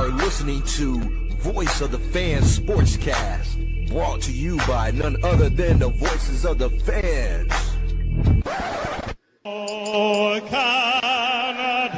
are listening to Voice of the Fans Sportscast, brought to you by none other than the voices of the fans. Oh, Canada.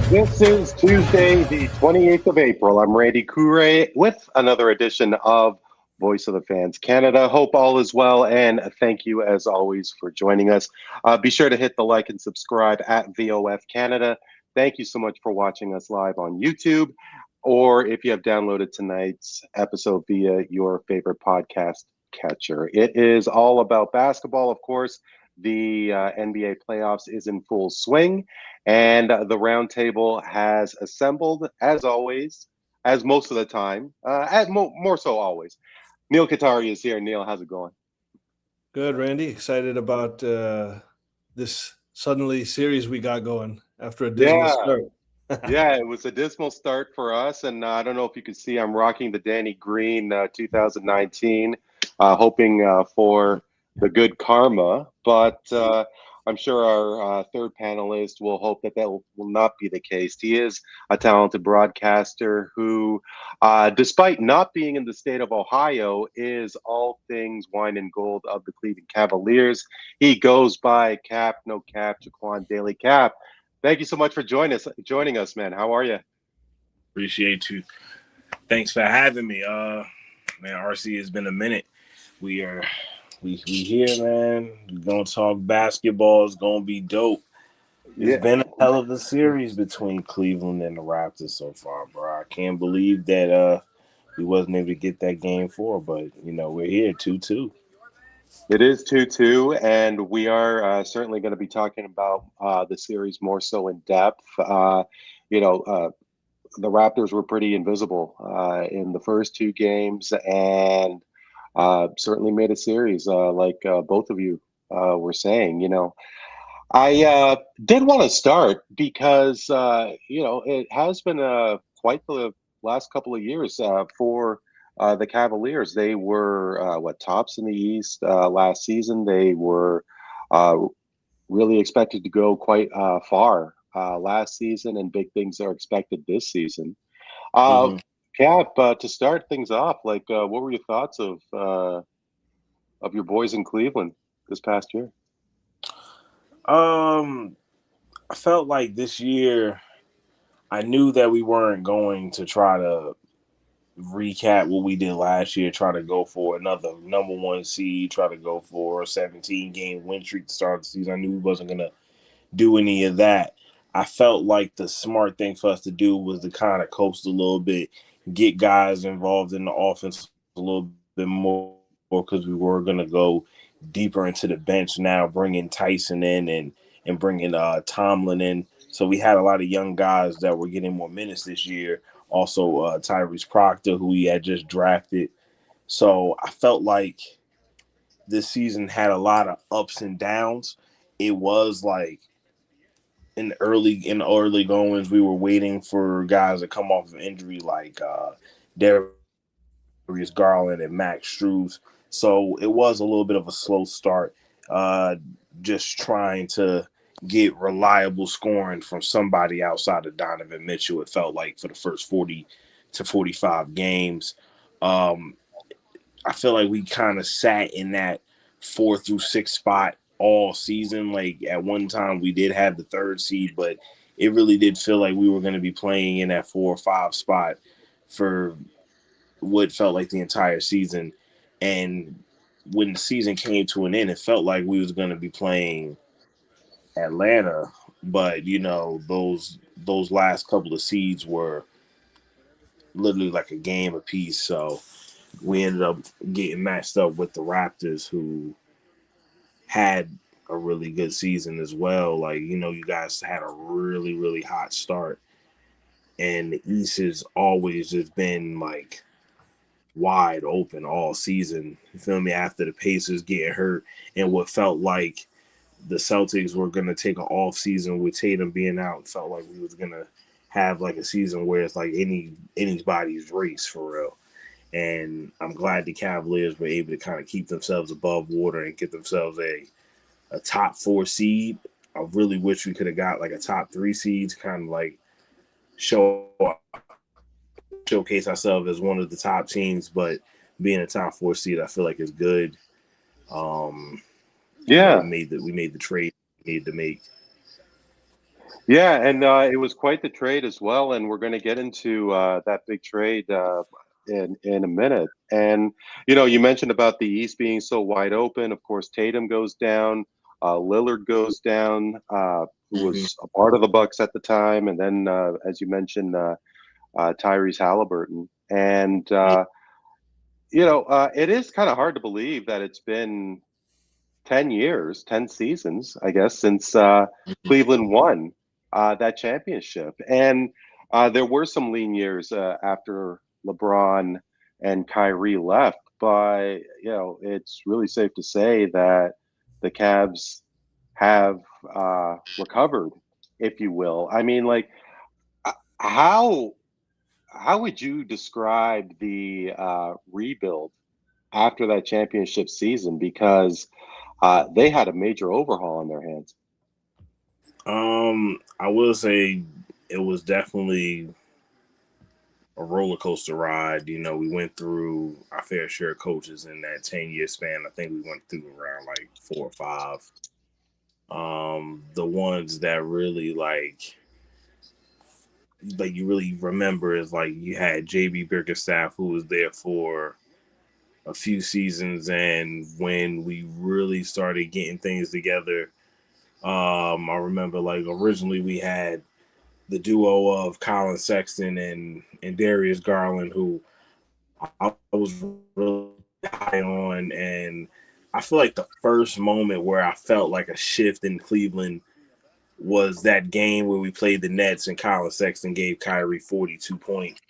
This is Tuesday, the 28th of April. I'm Randy Courret with another edition of Voice of the Fans Canada. Hope all is well, and thank you, as always, for joining us. Be sure to hit the like and subscribe at VOF Canada. Thank you so much for watching us live on YouTube, or if you have downloaded tonight's episode via your favorite podcast catcher. It is all about basketball, of course. The NBA playoffs is in full swing, and the Roundtable has assembled, as always, as most of the time, more so always. Neel Katarey is here. Neel, how's it going? Good, Randy. Excited about this suddenly series we got going after a dismal start. Yeah, it was a dismal start for us, and I don't know if you can see, I'm rocking the Danny Green 2019, hoping for the good karma, but I'm sure our third panelist will hope that will not be the case. He is a talented broadcaster who, despite not being in the state of Ohio, is all things wine and gold of the Cleveland Cavaliers. He goes by Cap, no Cap, Jocquan, Daley. Cap, thank you so much for joining us, man. How are you? Appreciate you. Thanks for having me. Man, RC, has been a minute. We here, man. We're gonna talk basketball. It's gonna be dope. It's been a hell of a series between Cleveland and the Raptors so far, bro. I can't believe that we wasn't able to get that game 4, but we're here 2-2. It is 2-2, and we are certainly going to be talking about the series more so in depth. The Raptors were pretty invisible in the first 2 games, and certainly made a series like both of you were saying. I did want to start because it has been quite the last couple of years for the Cavaliers. They were tops in the East last season. They were really expected to go quite far last season, and big things are expected this season. Cap, to start things off, what were your thoughts of your boys in Cleveland this past year? I felt like this year, I knew that we weren't going to try to recap what we did last year, try to go for another number 1 seed, try to go for a 17-game win streak to start the season. I knew we wasn't going to do any of that. I felt like the smart thing for us to do was to kind of coast a little bit, get guys involved in the offense a little bit more, because we were going to go deeper into the bench now, bringing Tyson in and bringing Tomlin in. So we had a lot of young guys that were getting more minutes this year. Also, Tyrese Proctor, who we had just drafted. So I felt like this season had a lot of ups and downs. It was like in the early goings, we were waiting for guys to come off of injury like Darius Garland and Max Strus. So it was a little bit of a slow start, just trying to get reliable scoring from somebody outside of Donovan Mitchell. It felt like for the first 40 to 45 games. I feel like we kind of sat in that 4 through 6 spot all season. Like at one time we did have the 3rd seed, but it really did feel like we were going to be playing in that 4 or 5 spot for what felt like the entire season. And when the season came to an end, it felt like we was going to be playing Atlanta, but those last couple of seeds were literally like a game apiece. So we ended up getting matched up with the Raptors, who had a really good season as well. Like, you guys had a really, really hot start, and the East has always just been like wide open all season. You feel me? After the Pacers getting hurt and what felt like the Celtics were going to take an off season with Tatum being out, it felt like we was going to have like a season where it's like anybody's race for real. And I'm glad the Cavaliers were able to kind of keep themselves above water and get themselves a top 4 seed. I really wish we could have got like a top 3 seed to kind of like showcase ourselves as one of the top teams, but being a top 4 seed, I feel like is good. Yeah. We made the trade we needed to make. Yeah, and it was quite the trade as well, and we're going to get into that big trade in a minute. And you mentioned about the East being so wide open. Of course, Tatum goes down, Lillard goes down, who was a part of the Bucks at the time, and then as you mentioned, Tyrese Halliburton. And it is kind of hard to believe that it's been 10 years, 10 seasons, I guess, since Cleveland won that championship. And there were some lean years after LeBron and Kyrie left, but it's really safe to say that the Cavs have recovered, if you will. I mean, like, how would you describe the rebuild after that championship season? Because they had a major overhaul on their hands. I will say it was definitely a roller coaster ride. We went through our fair share of coaches in that 10-year span. I think we went through around like 4 or 5. The ones that really like you really remember is like you had JB Bickerstaff, who was there for a few seasons, and when we really started getting things together, I remember like originally we had the duo of Colin Sexton and Darius Garland, who I was really high on, and I feel like the first moment where I felt like a shift in Cleveland was that game where we played the Nets and Colin Sexton gave Kyrie 42 points.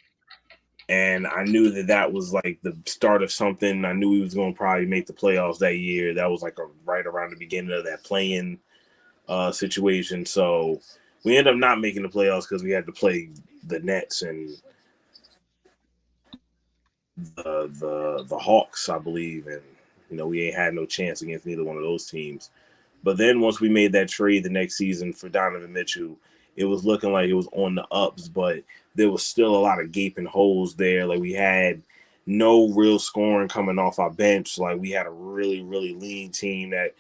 And I knew that was like the start of something. I knew he was going to probably make the playoffs that year. That was like right around the beginning of that play-in situation. So we ended up not making the playoffs because we had to play the Nets and the Hawks, I believe. And, we ain't had no chance against neither one of those teams. But then once we made that trade the next season for Donovan Mitchell, it was looking like it was on the ups, but there was still a lot of gaping holes there. Like we had no real scoring coming off our bench. Like we had a really, really lean team that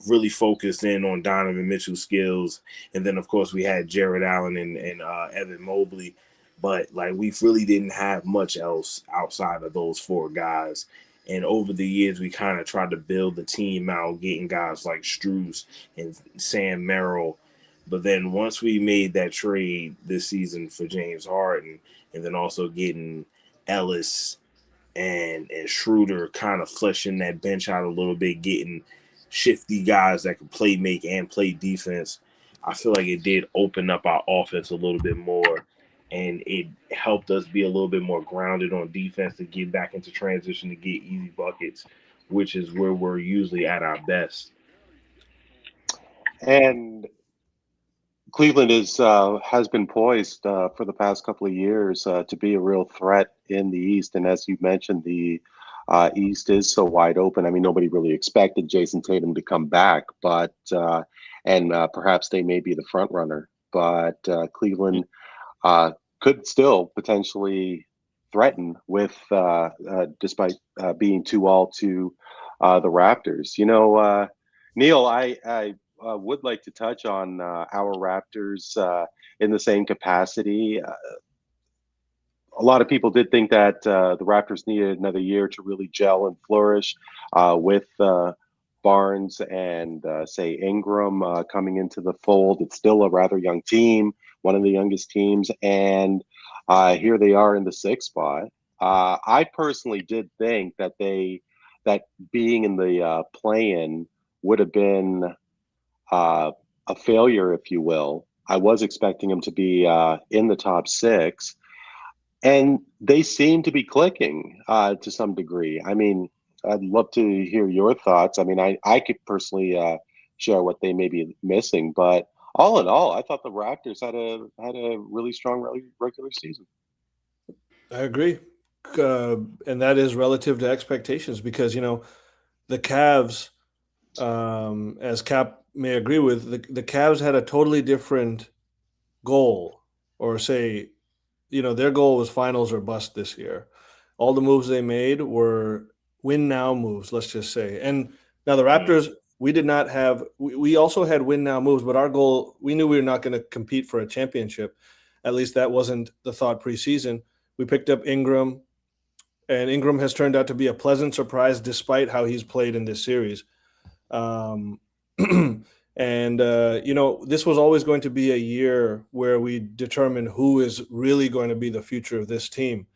really focused in on Donovan Mitchell's skills. And then, of course, we had Jared Allen and Evan Mobley. But, like, we really didn't have much else outside of those 4 guys. And over the years, we kind of tried to build the team out, getting guys like Strus and Sam Merrill. But then once we made that trade this season for James Harden, and then also getting Ellis and Schroeder kind of fleshing that bench out a little bit, getting shifty guys that can play make and play defense, I feel like it did open up our offense a little bit more, and it helped us be a little bit more grounded on defense to get back into transition to get easy buckets, which is where we're usually at our best. And Cleveland has been poised for the past couple of years to be a real threat in the East. And as you mentioned, the East is so wide open. I mean, nobody really expected Jason Tatum to come back, but perhaps they may be the front runner. But Cleveland could still potentially threaten with, despite being 2-all to the Raptors. Neel, I would like to touch on our Raptors in the same capacity. a lot of people did think that the Raptors needed another year to really gel and flourish with Barnes and say Ingram coming into the fold. It's still a rather young team, one of the youngest teams, and here they are in the sixth spot. I personally did think that that being in the play-in would have been a failure, if you will. I was expecting them to be in the top six, and they seem to be clicking to some degree. I mean, I'd love to hear your thoughts. I mean, I could personally share what they may be missing, but all in all, I thought the Raptors had a really strong regular season. I agree. And that is relative to expectations because, the Cavs, as Cap may agree with, the Cavs had a totally different goal, or say, their goal was finals or bust this year. All the moves they made were win now moves, let's just say. And now the Raptors, we did not have, we also had win now moves, but our goal, we knew we were not going to compete for a championship. At least that wasn't the thought preseason. We picked up Ingram, and Ingram has turned out to be a pleasant surprise despite how he's played in this series. Um, and this was always going to be a year where we determine who is really going to be the future of this team.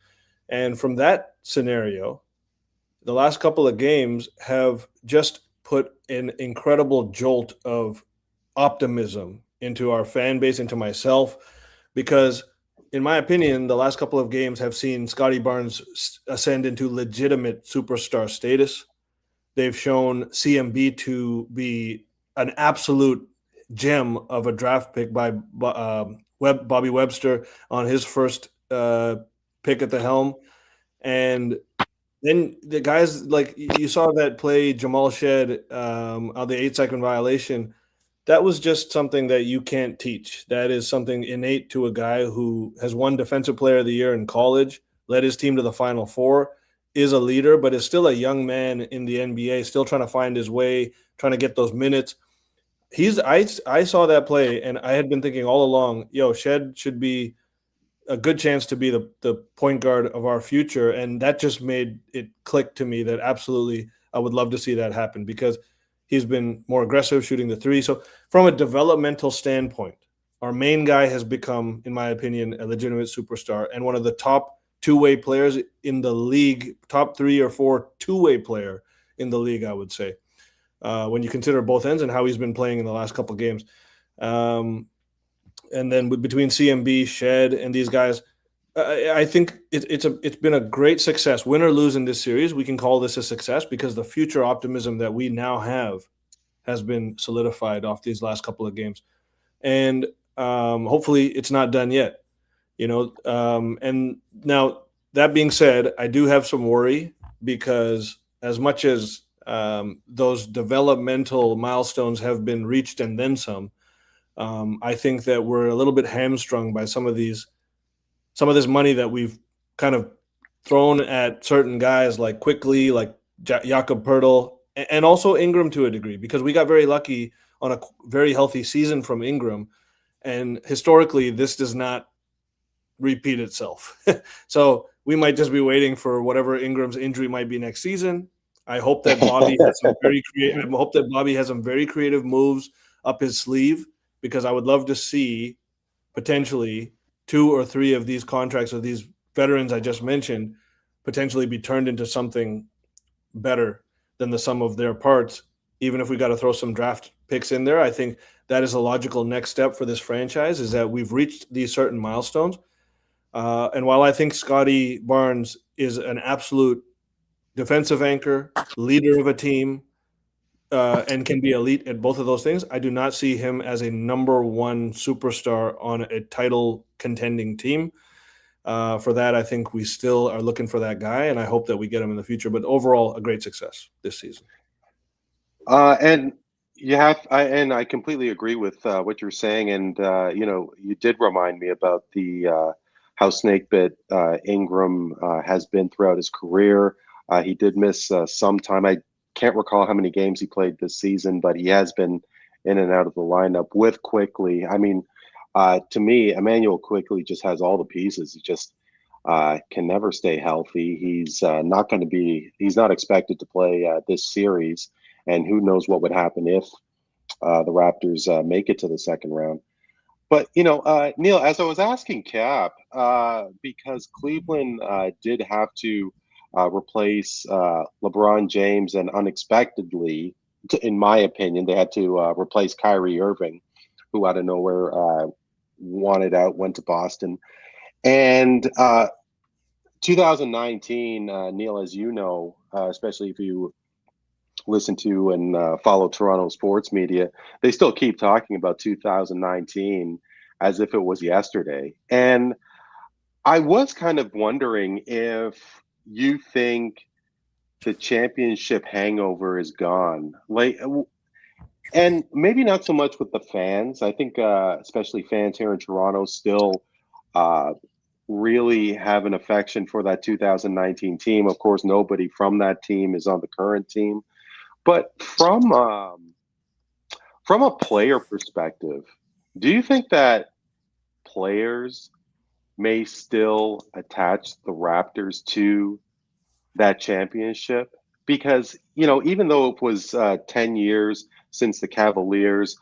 And from that scenario, the last couple of games have just put an incredible jolt of optimism into our fan base, into myself, because in my opinion, the last couple of games have seen Scotty Barnes ascend into legitimate superstar status. They've shown CMB to be an absolute gem of a draft pick by Bobby Webster on his first pick at the helm. And then the guys, like you saw that play, Jamal Shed on the 8-second violation. That was just something that you can't teach. That is something innate to a guy who has won Defensive Player of the Year in college, led his team to the Final Four, is a leader, but is still a young man in the NBA, still trying to find his way, trying to get those minutes. I saw that play, and I had been thinking all along, Shed should be a good chance to be the point guard of our future, and that just made it click to me that absolutely I would love to see that happen because he's been more aggressive shooting the three. So from a developmental standpoint, our main guy has become, in my opinion, a legitimate superstar and one of the top two-way players in the league, top 3 or 4 two-way player in the league, I would say, when you consider both ends and how he's been playing in the last couple of games. And then between CMB, Shed, and these guys, I think it's been a great success. Win or lose in this series, we can call this a success because the future optimism that we now have has been solidified off these last couple of games. And hopefully it's not done yet. And now that being said, I do have some worry because as much as those developmental milestones have been reached and then some, I think that we're a little bit hamstrung by some of this money that we've kind of thrown at certain guys like Quickly, like Jakob Poeltl, and also Ingram to a degree, because we got very lucky on a very healthy season from Ingram. And historically, this does not repeat itself. So we might just be waiting for whatever Ingram's injury might be next season. I hope that Bobby has some very creative moves up his sleeve, because I would love to see potentially 2 or 3 of these contracts of these veterans I just mentioned potentially be turned into something better than the sum of their parts. Even if we got to throw some draft picks in there, I think that is a logical next step for this franchise, is that we've reached these certain milestones. And while I think Scotty Barnes is an absolute defensive anchor, leader of a team, and can be elite at both of those things, I do not see him as a number 1 superstar on a title contending team. For that, I think we still are looking for that guy, and I hope that we get him in the future. But overall, a great success this season. And I completely agree with what you're saying. And you did remind me about the how snakebit Ingram has been throughout his career. He did miss some time. I can't recall how many games he played this season, but he has been in and out of the lineup with Quickly. I mean, to me, Emmanuel Quickly just has all the pieces. He just can never stay healthy. He's he's not expected to play this series. And who knows what would happen if the Raptors make it to the second round. But, Neil, as I was asking Cap, because Cleveland did have to replace LeBron James, and unexpectedly, in my opinion, they had to replace Kyrie Irving, who out of nowhere wanted out, went to Boston. And 2019, Neil, as you know, especially if you listen to and follow Toronto sports media, they still keep talking about 2019 as if it was yesterday. And I was kind of wondering if you think the championship hangover is gone. And maybe not so much with the fans. I think especially fans here in Toronto still really have an affection for that 2019 team. Of course, nobody from that team is on the current team. But from a player perspective, do you think that players may still attach the Raptors to that championship? Because, even though it was 10 years since the Cavaliers,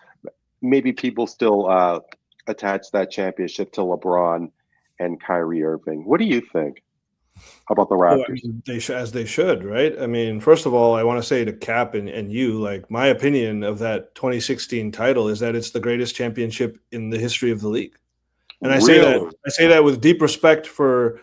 maybe people still attach that championship to LeBron and Kyrie Irving. What do you think about the Oh, Raptors? as they should, right? I mean, first of all, I want to say to Cap and you, like, my opinion of that 2016 title is that it's the greatest championship in the history of the league. And I say that with deep respect for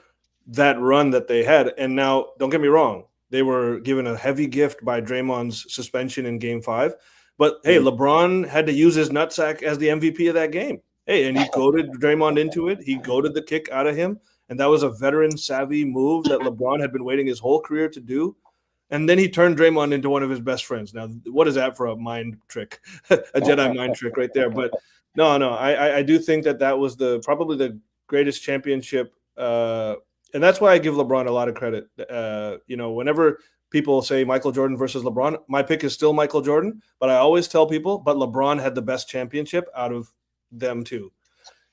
that run that they had. And now, don't get me wrong, they were given a heavy gift by Draymond's suspension in Game 5. But hey, LeBron had to use his nutsack as the MVP of that game. Hey, and he goaded Draymond into it. He goaded the kick out of him. And that was a veteran savvy move that LeBron had been waiting his whole career to do. And then he turned Draymond into one of his best friends. Now, what is that for a mind trick? A Jedi mind trick right there. But no, I do think that was probably the greatest championship. And that's why I give LeBron a lot of credit. Whenever people say Michael Jordan versus LeBron, my pick is still Michael Jordan. But I always tell people, but LeBron had the best championship out of them too.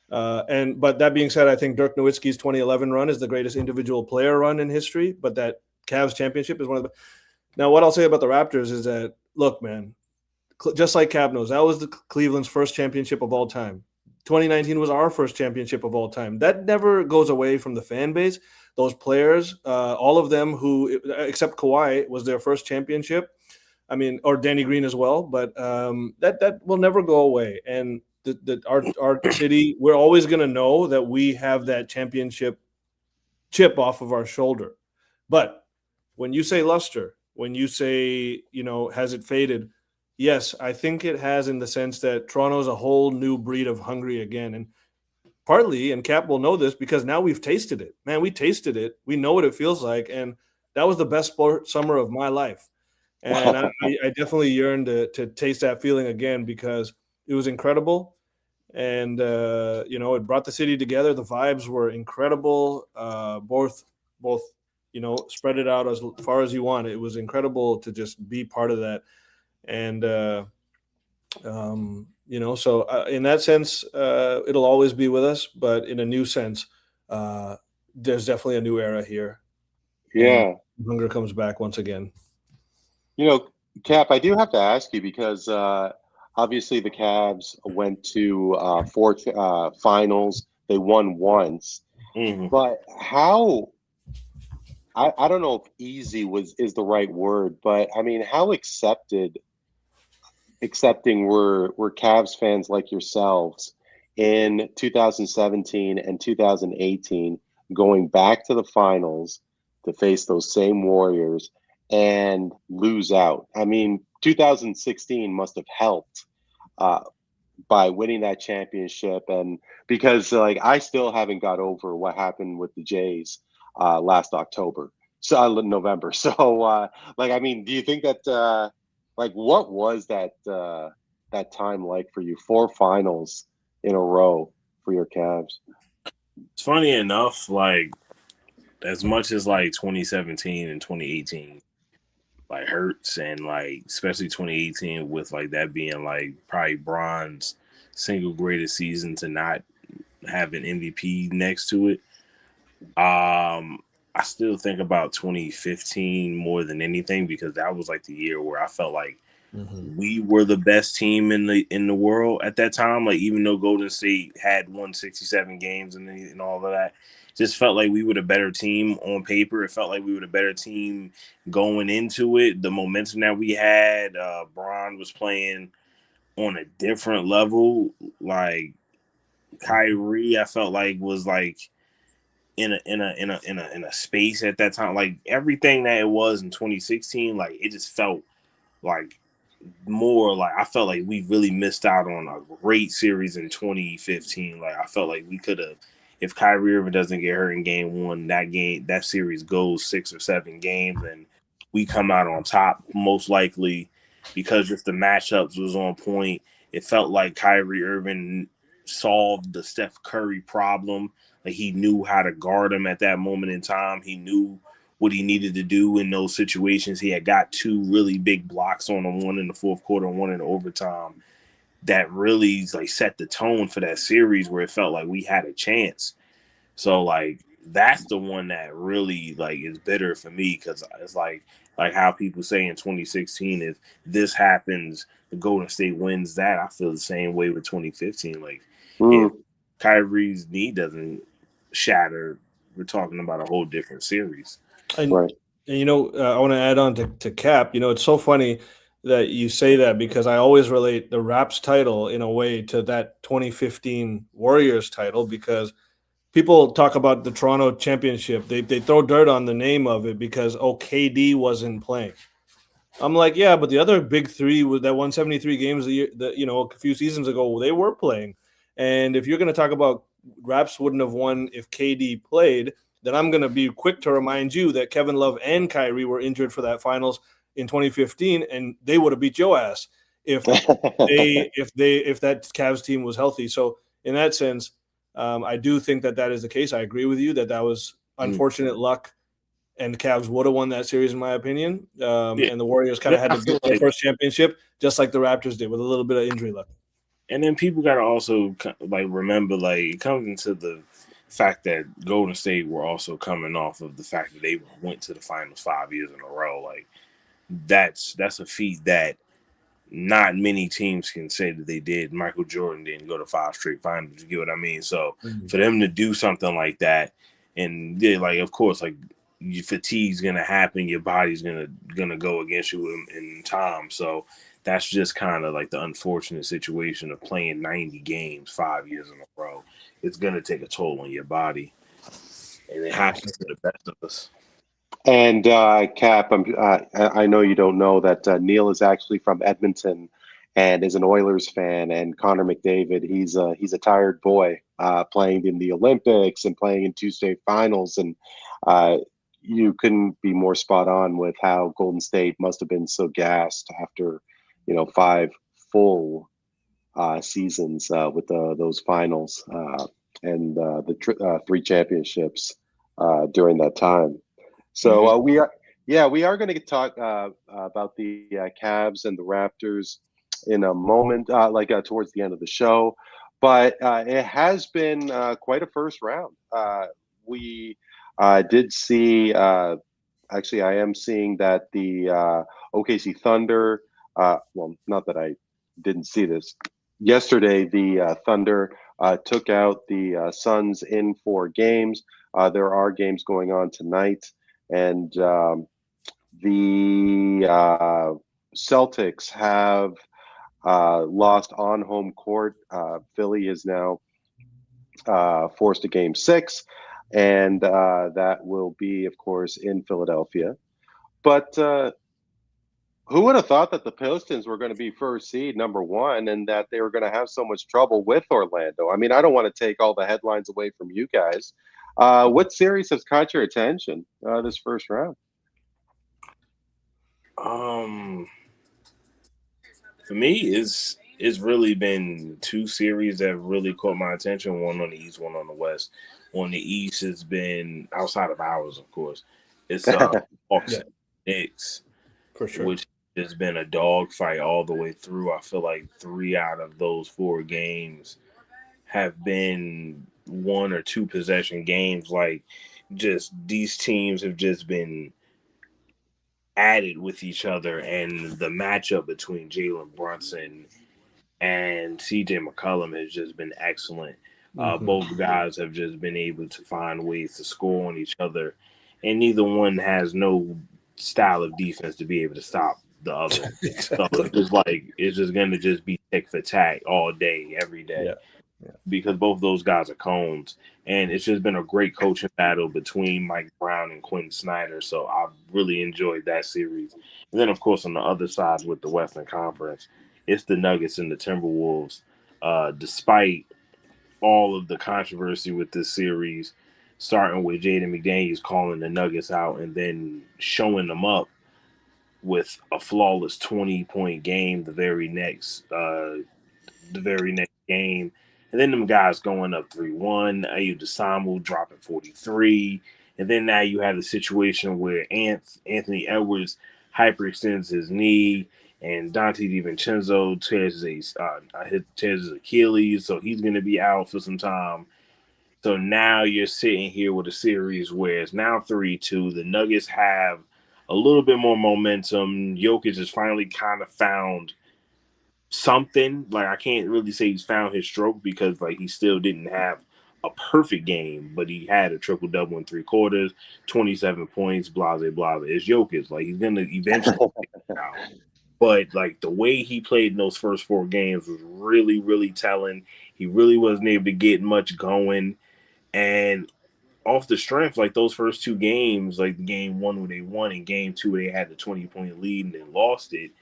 But that being said, I think Dirk Nowitzki's 2011 run is the greatest individual player run in history. But that Cavs championship is one of the. Now, what I'll say about the Raptors is that, look, man, just like Cap knows, that was the Cleveland's first championship of all time. 2019 was our first championship of all time. That never goes away from the fan base. Those players, all of them who, except Kawhi, was their first championship. I mean, or Danny Green as well. But that will never go away. And our city, we're always going to know that we have that championship chip off of our shoulder. But when you say luster, when you say, has it faded? Yes, I think it has, in the sense that Toronto's a whole new breed of hungry again. And partly, and Cap will know this, because now we've tasted it. Man, we tasted it. We know what it feels like. And that was the best summer of my life. And I definitely yearn to taste that feeling again, because it was incredible. And, it brought the city together. The vibes were incredible. Both, spread it out as far as you want. It was incredible to just be part of that. And, so in that sense, it'll always be with us. But in a new sense, there's definitely a new era here. Yeah. And hunger comes back once again. Cap, I do have to ask you, because obviously the Cavs went to 4 finals. They won once. Mm-hmm. But how – I don't know if easy is the right word, but, I mean, how accepting were Cavs fans like yourselves in 2017 and 2018 going back to the finals to face those same Warriors and lose out? I mean, 2016 must have helped by winning that championship, and because I still haven't got over what happened with the Jays last November. So I mean, do you think that what was that time like for you? 4 finals in a row for your Cavs. It's funny enough, as much as 2017 and 2018 hurts, and especially 2018 with that being probably Bron's single greatest season to not have an MVP next to it. I still think about 2015 more than anything because that was like the year where I felt like we were the best team in the world at that time. Like even though Golden State had won 67 games and all of that, just felt like we were the better team on paper. It felt like we were the better team going into it. The momentum that we had, Bron was playing on a different level. Like Kyrie, I felt like was like in a space at that time. Like everything that it was in 2016, like it just felt like more like I felt like we really missed out on a great series in 2015. Like I felt like we could have, if Kyrie Irving doesn't get hurt in game one, that series goes 6 or 7 games, and we come out on top most likely because just the matchups was on point. It felt like Kyrie Irving solved the Steph Curry problem. Like he knew how to guard him at that moment in time. He knew what he needed to do in those situations. He had got 2 really big blocks on him, one in the fourth quarter, one in overtime, that really like set the tone for that series where it felt like we had a chance. So like that's the one that really like is bitter for me because it's like how people say in 2016 if this happens, the Golden State wins that. I feel the same way with 2015. Like if Kyrie's knee doesn't shatter, we're talking about a whole different series. And, Right. and I want to add on to Cap. It's so funny that you say that because I always relate the Raps title in a way to that 2015 Warriors title because people talk about the Toronto championship. They throw dirt on the name of it because KD wasn't playing. I'm like, yeah, but the other big three was that 173 games a few seasons ago, they were playing. And if you're going to talk about Raps wouldn't have won if KD played, then I'm going to be quick to remind you that Kevin Love and Kyrie were injured for that finals in 2015, and they would have beat your ass if that Cavs team was healthy. So in that sense, I do think that is the case. I agree with you that was unfortunate luck, and the Cavs would have won that series, in my opinion. And the Warriors kind of had to get their first championship, just like the Raptors did, with a little bit of injury luck. And then people got to also like remember, like it comes into the fact that Golden State were also coming off of the fact that they went to the finals 5 years in a row. Like that's a feat that not many teams can say that they did. Michael Jordan didn't go to 5 straight finals. You get what I mean? So for them to do something like that, and like of course, like your fatigue's gonna happen, your body's gonna go against you in time. So that's just kind of like the unfortunate situation of playing 90 games 5 years in a row. It's gonna take a toll on your body, and it happens to the best of us. And Cap, I know you don't know that Neel is actually from Edmonton and is an Oilers fan. And Connor McDavid, he's a tired boy playing in the Olympics and playing in 2 state finals. And you couldn't be more spot on with how Golden State must have been so gassed after 5 full seasons with those finals and the 3 championships during that time. So we are going to talk about the Cavs and the Raptors in a moment, towards the end of the show. But it has been quite a first round. We did see. Actually, I am seeing that the OKC Thunder. Well, not that I didn't see this. Yesterday, the Thunder took out the Suns in 4 games. There are games going on tonight. And the Celtics have lost on home court. Philly is now forced to game 6, and that will be, of course, in Philadelphia. But who would have thought that the Pistons were going to be first seed, number 1, and that they were going to have so much trouble with Orlando? I mean, I don't want to take all the headlines away from you guys. What series has caught your attention this first round? For me, it's really been 2 series that really caught my attention. One on the East, one on the West. On the East, it's been outside of ours, of course. It's Hawks and Knicks, for sure, which has been a dogfight all the way through. I feel like 3 out of those 4 games have been 1 or 2 possession games. Like just these teams have just been added with each other, and the matchup between Jalen Brunson and CJ McCollum has just been excellent. Mhm. Both guys have just been able to find ways to score on each other, and neither one has no style of defense to be able to stop the other. So Exactly. it's just gonna just be tick for tack all day, every day, Yeah. Yeah. because both those guys are cones, and it's just been a great coaching battle between Mike Brown and Quentin Snyder. So I really enjoyed that series. And then, of course, on the other side with the Western Conference, it's the Nuggets and the Timberwolves. Despite all of the controversy with this series, starting with Jaden McDaniels calling the Nuggets out and then showing them up with a flawless 20-point game the very next game. And then them guys going up 3-1. Ayu Desamu dropping 43. And then now you have the situation where Anthony Edwards hyperextends his knee, and Dante DiVincenzo tears his Achilles, so he's going to be out for some time. So now you're sitting here with a series where it's now 3-2. The Nuggets have a little bit more momentum. Jokic has finally kind of found something. Like, I can't really say he's found his stroke, because like he still didn't have a perfect game, but he had a triple double in 3 quarters, 27 points, blah blah blah. It's Jokic. Like, he's gonna eventually figure it out. But like the way he played in those first 4 games was really, really telling. He really wasn't able to get much going. And off the strength, like those first 2 games, like the game one where they won and game two where they had the 20-point lead and then lost it,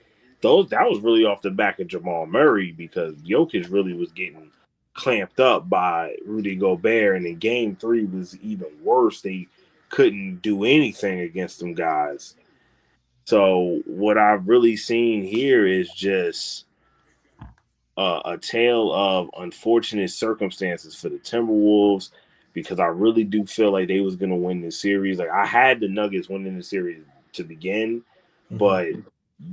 that was really off the back of Jamal Murray, because Jokic really was getting clamped up by Rudy Gobert, and in game three was even worse. They couldn't do anything against them guys. So what I've really seen here is just a tale of unfortunate circumstances for the Timberwolves, because I really do feel like they was going to win this series. Like, I had the Nuggets winning the series to begin, Mhm. but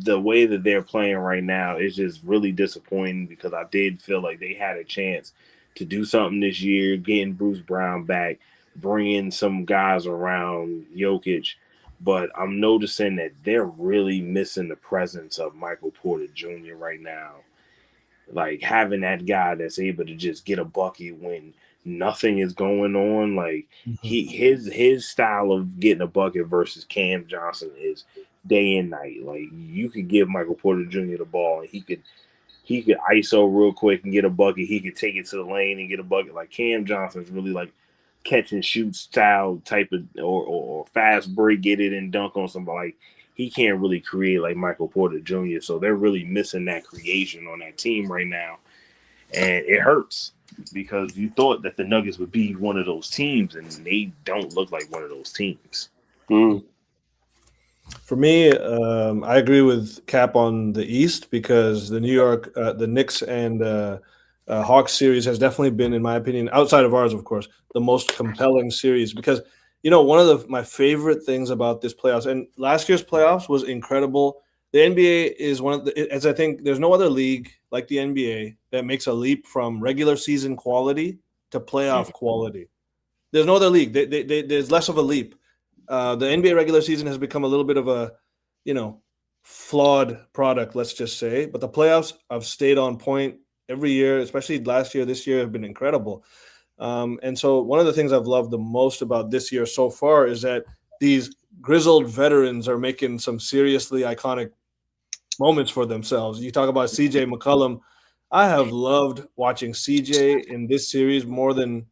the way that they're playing right now is just really disappointing, because I did feel like they had a chance to do something this year, getting Bruce Brown back, bringing some guys around Jokic. But I'm noticing that they're really missing the presence of Michael Porter Jr. right now, like having that guy that's able to just get a bucket when nothing is going on. Like, Mhm. his style of getting a bucket versus Cam Johnson is day and night. Like, you could give Michael Porter Jr. the ball, and he could ISO real quick and get a bucket. He could take it to the lane and get a bucket. Like, Cam Johnson's really like catch and shoot style type of, or fast break, get it and dunk on somebody. Like, he can't really create like Michael Porter Jr. So they're really missing that creation on that team right now, and it hurts, because you thought that the Nuggets would be one of those teams, and they don't look like one of those teams. Mm. For me, I agree with Cap on the East, because the Knicks and Hawks series has definitely been, in my opinion, outside of ours, of course, the most compelling series. Because one of my favorite things about this playoffs, and last year's playoffs was incredible. The NBA is one of the, as I think, there's no other league like the NBA that makes a leap from regular season quality to playoff quality. There's no other league. There's less of a leap. The NBA regular season has become a little bit of a, flawed product, let's just say. But the playoffs have stayed on point every year, especially last year. This year have been incredible. And so one of the things I've loved the most about this year so far is that these grizzled veterans are making some seriously iconic moments for themselves. You talk about CJ McCollum. I have loved watching CJ in this series more than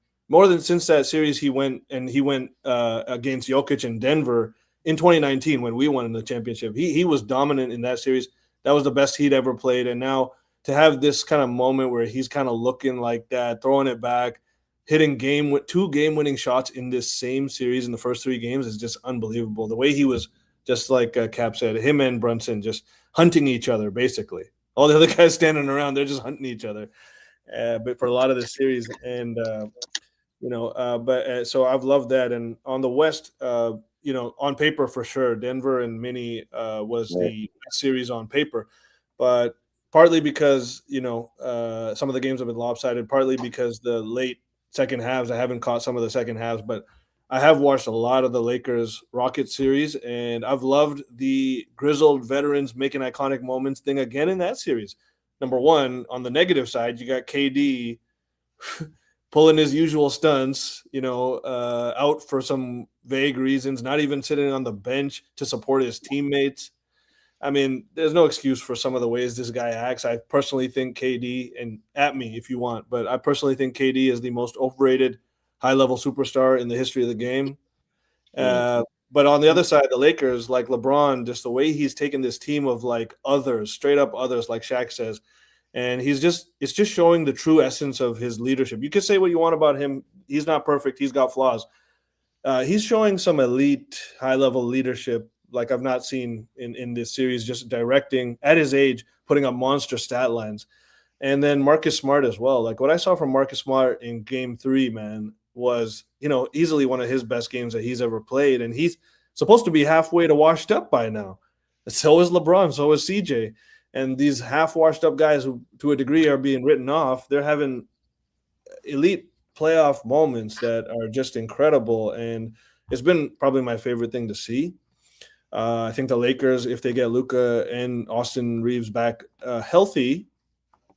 since that series he went against Jokic in Denver in 2019 when we won the championship. He was dominant in that series. That was the best he'd ever played. And now to have this kind of moment where he's kind of looking like that, throwing it back, hitting two game-winning shots in this same series in the first 3 games is just unbelievable. The way he was, just like Cap said, him and Brunson just hunting each other, basically. All the other guys standing around, they're just hunting each other. But for a lot of the series, and so I've loved that. And on the West, on paper for sure, Denver and Mini was Yeah. the best series on paper, but partly because some of the games have been lopsided, partly because the late second halves. I haven't caught some of the second halves, but I have watched a lot of the Lakers Rockets series, and I've loved the grizzled veterans making iconic moments thing again in that series. Number one, on the negative side, you got KD pulling his usual stunts, out for some vague reasons, not even sitting on the bench to support his teammates. I mean, there's no excuse for some of the ways this guy acts. I personally think KD, and at me if you want, but I personally think KD is the most overrated high-level superstar in the history of the game. But on the other side, the Lakers, like LeBron, just the way he's taken this team of like others, straight up others, like Shaq says, and it's just showing the true essence of his leadership. You can say what you want about him. He's not perfect. He's got flaws. He's showing some elite, high-level leadership like I've not seen in this series, just directing at his age, putting up monster stat lines. And then Marcus Smart as well. Like what I saw from Marcus Smart in game 3, man, was, easily one of his best games that he's ever played. And he's supposed to be halfway to washed up by now. So is LeBron, so is CJ. And these half washed up guys who, to a degree, are being written off, they're having elite playoff moments that are just incredible. And it's been probably my favorite thing to see. I think the Lakers, if they get Luka and Austin Reeves back healthy,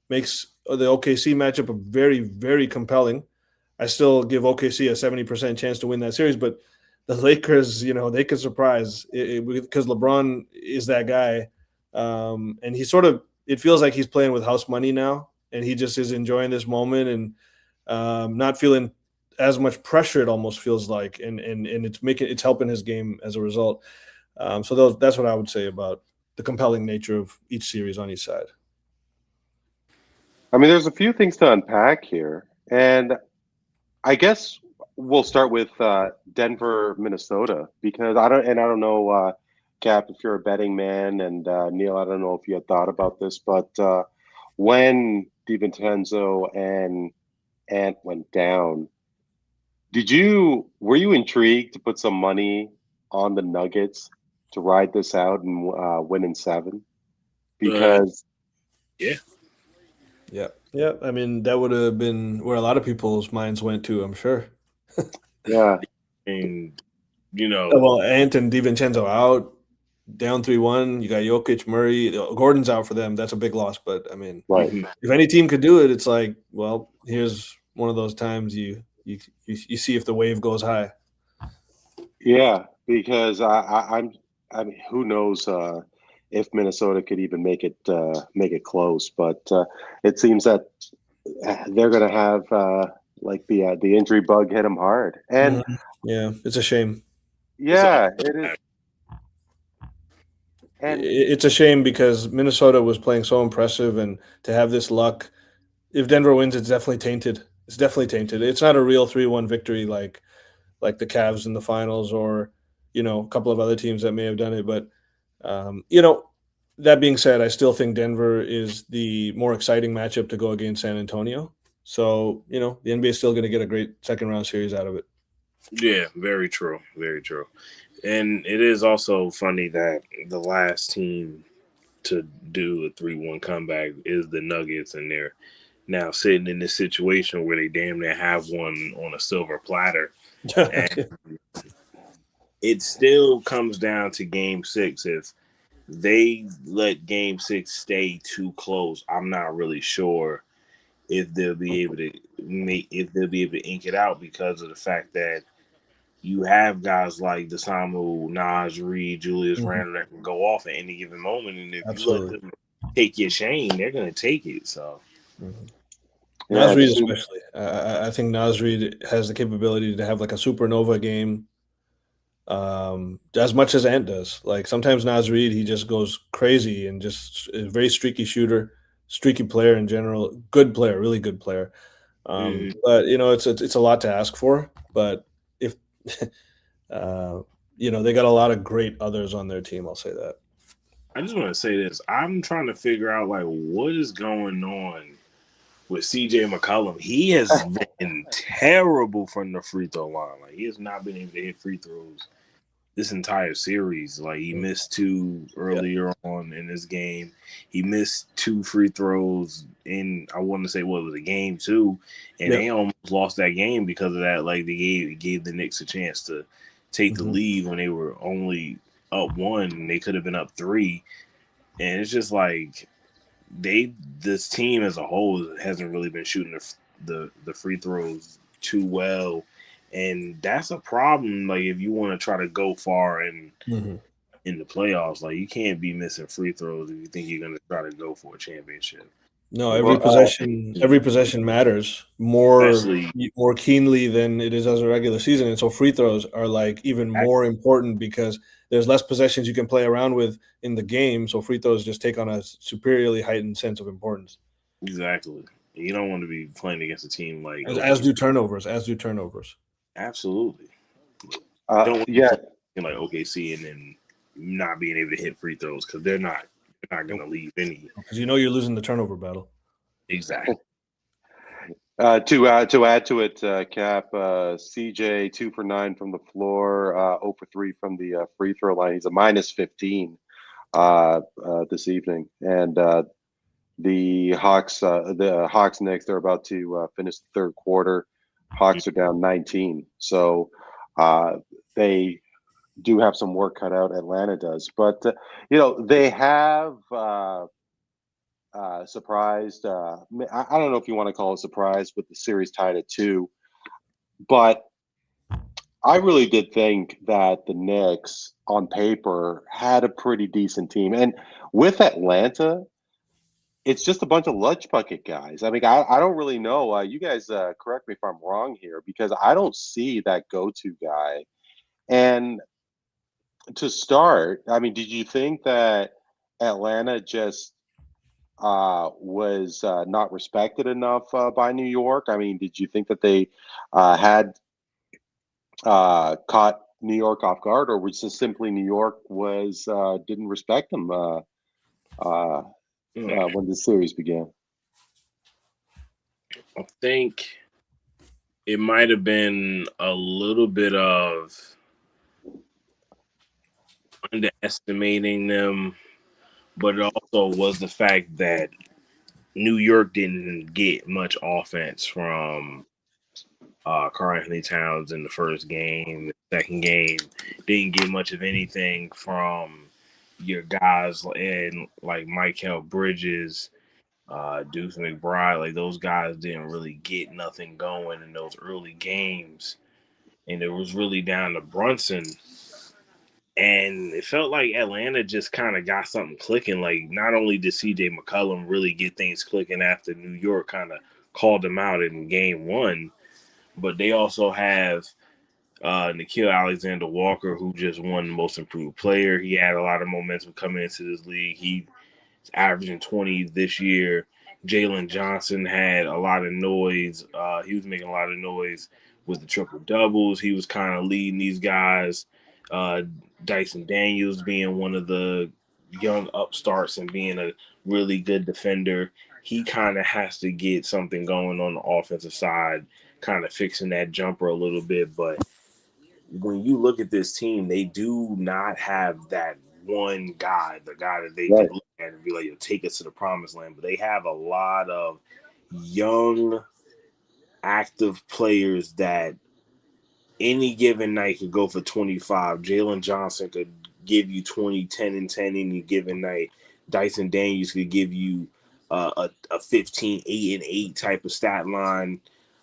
makes the OKC matchup a very, very compelling. I still give OKC a 70% chance to win that series, but the Lakers, they could surprise because LeBron is that guy. And it feels like he's playing with house money now, and he just is enjoying this moment and not feeling as much pressure, it almost feels like, and it's helping his game as a result. So that's what I would say about the compelling nature of each series on each side. I mean, there's a few things to unpack here, and I guess we'll start with Denver, Minnesota, because I don't know, Cap, if you're a betting man, and Neel, I don't know if you had thought about this, but when DiVincenzo and Ant went down, were you intrigued to put some money on the Nuggets to ride this out and win in 7? Because yeah. I mean, that would have been where a lot of people's minds went to, I'm sure. yeah, And well, Ant and DiVincenzo out, down 3-1. You got Jokic, Murray, Gordon's out for them. That's a big loss. But I mean, right. if any team could do it, it's like, well, here's one of those times you see if the wave goes high. Yeah, because I mean, who knows if Minnesota could even make it close? But it seems that they're going to have like the injury bug hit them hard, and yeah, it's a shame. Yeah, it is. And It's a shame because Minnesota was playing so impressive, and to have this luck, if Denver wins, it's definitely tainted. It's definitely tainted. It's not a real 3-1 victory like the Cavs in the finals or a couple of other teams that may have done it. But that being said, I still think Denver is the more exciting matchup to go against San Antonio. So the NBA is still going to get a great second round series out of it. Yeah, very true. Very true. And it is also funny that the last team to do a 3-1 comeback is the Nuggets, and they're now sitting in this situation where they damn near have one on a silver platter. And it still comes down to game 6. If they let game 6 stay too close, I'm not really sure if they'll be able to ink it out, because of the fact that you have guys like Desamu, Naz Reid, Julius Randle that can go off at any given moment, and if you let them take your chain, they're going to take it. So, Naz Reid especially, I think Naz Reid has the capability to have like a supernova game, as much as Ant does. Like sometimes Naz Reid, he just goes crazy and just a very streaky shooter, streaky player in general, good player, really good player. But it's a lot to ask for. But if they got a lot of great others on their team, I'll say that. I just want to say this: I'm trying to figure out like what is going on with CJ McCollum. He has been terrible from the free throw line. Like he has not been able to hit free throws this entire series. Like he missed 2 earlier on in this game. He missed 2 free throws in, I want to say, what was it, game 2, and they almost lost that game because of that. Like they gave the Knicks a chance to take the lead when they were only up 1, and they could have been up 3. And it's just like this team as a whole hasn't really been shooting the free throws too well. And that's a problem. Like if you want to try to go far in the playoffs, like you can't be missing free throws if you think you're going to try to go for a championship. No, every possession matters more keenly than it is as a regular season, and so free throws are like even more important because there's less possessions you can play around with in the game. So free throws just take on a superiorly heightened sense of importance. Exactly. You don't want to be playing against a team like as do turnovers. Absolutely. Don't want to play like OKC and then not being able to hit free throws because they're not going to leave any. Because you're losing the turnover battle. Exactly. To add to it, Cap, CJ 2 for 9 from the floor, 0 for 3 from the free throw line. He's a minus 15 this evening, and the Hawks Knicks, they're about to finish the third quarter. Hawks are down 19, so they do have some work cut out. Atlanta does, but they have surprised. I don't know if you want to call it a surprise with the series tied at 2, but I really did think that the Knicks on paper had a pretty decent team, and with Atlanta, it's just a bunch of lunch bucket guys. I mean, I don't really know. You guys correct me if I'm wrong here, because I don't see that go-to guy. And to start, I mean, did you think that Atlanta just was not respected enough by New York? I mean, did you think that they had caught New York off guard, or was it simply New York didn't respect them when the series began? I think it might have been a little bit of underestimating them, but it also was the fact that New York didn't get much offense from Karl Anthony Towns in the first game. The second game didn't get much of anything from your guys and like Mikal Bridges, Deuce McBride. Like those guys didn't really get nothing going in those early games, and it was really down to Brunson. And it felt like Atlanta just kind of got something clicking. Like not only did CJ McCollum really get things clicking after New York kind of called them out in game 1, but they also have Nickeil Alexander-Walker, who just won the most improved player. He had a lot of momentum coming into this league. He's averaging 20 this year. Jalen Johnson had a lot of noise. He was making a lot of noise with the triple doubles. He was kind of leading these guys. Dyson Daniels being one of the young upstarts and being a really good defender. He kind of has to get something going on the offensive side, kind of fixing that jumper a little bit. But when you look at this team, they do not have that one guy, the guy that they can look at and be like, "You'll take us to the promised land." But they have a lot of young, active players that any given night could go for 25. Jalen Johnson could give you 20, 10, and 10 any given night. Dyson Daniels could give you a 15, 8, and 8 type of stat line.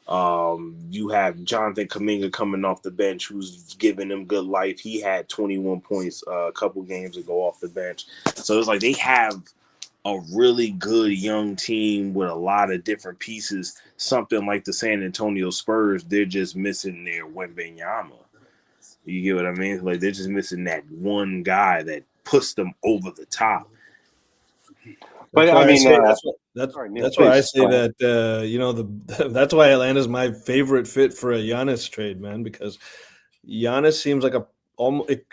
You have Jonathan Kuminga coming off the bench, who's giving them good life. He had 21 points a couple games ago off the bench. So it's like they have a really good young team with a lot of different pieces. Something like the San Antonio Spurs, they're just missing their Wembanyama. You get what I mean? Like they're just missing that one guy that puts them over the top. But I mean, that's why I say that that's why Atlanta's my favorite fit for a Giannis trade, man. Because Giannis seems like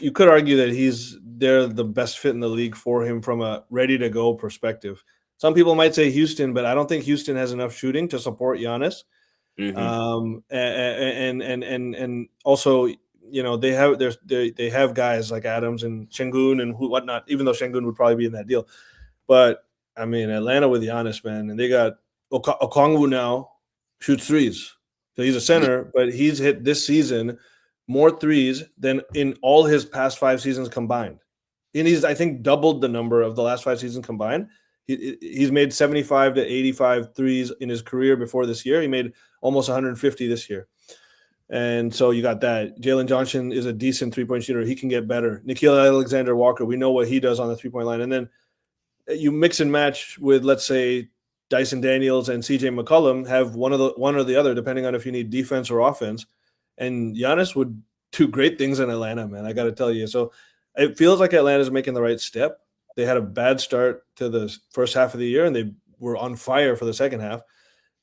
you could argue that they're the best fit in the league for him from a ready to go perspective. Some people might say Houston, but I don't think Houston has enough shooting to support Giannis. And also they have guys like Adams and Şengün and whatnot. Even though Şengün would probably be in that deal, but I mean Atlanta with Giannis, man, and they got Okongwu now shoots threes. So he's a center, but he's hit this season more threes than in all his past 5 seasons combined. And he's, I think, doubled the number of the last 5 seasons combined. He's made 75 to 85 threes in his career before this year. He made almost 150 this year. And so you got that. Jalen Johnson is a decent three-point shooter. He can get better. Nickeil Alexander-Walker, we know what he does on the three-point line. And then you mix and match with, let's say, Dyson Daniels and CJ McCollum, have one or the other, depending on if you need defense or offense. And Giannis would do great things in Atlanta, man. I got to tell you. So it feels like Atlanta's making the right step. They had a bad start to the first half of the year, and they were on fire for the second half.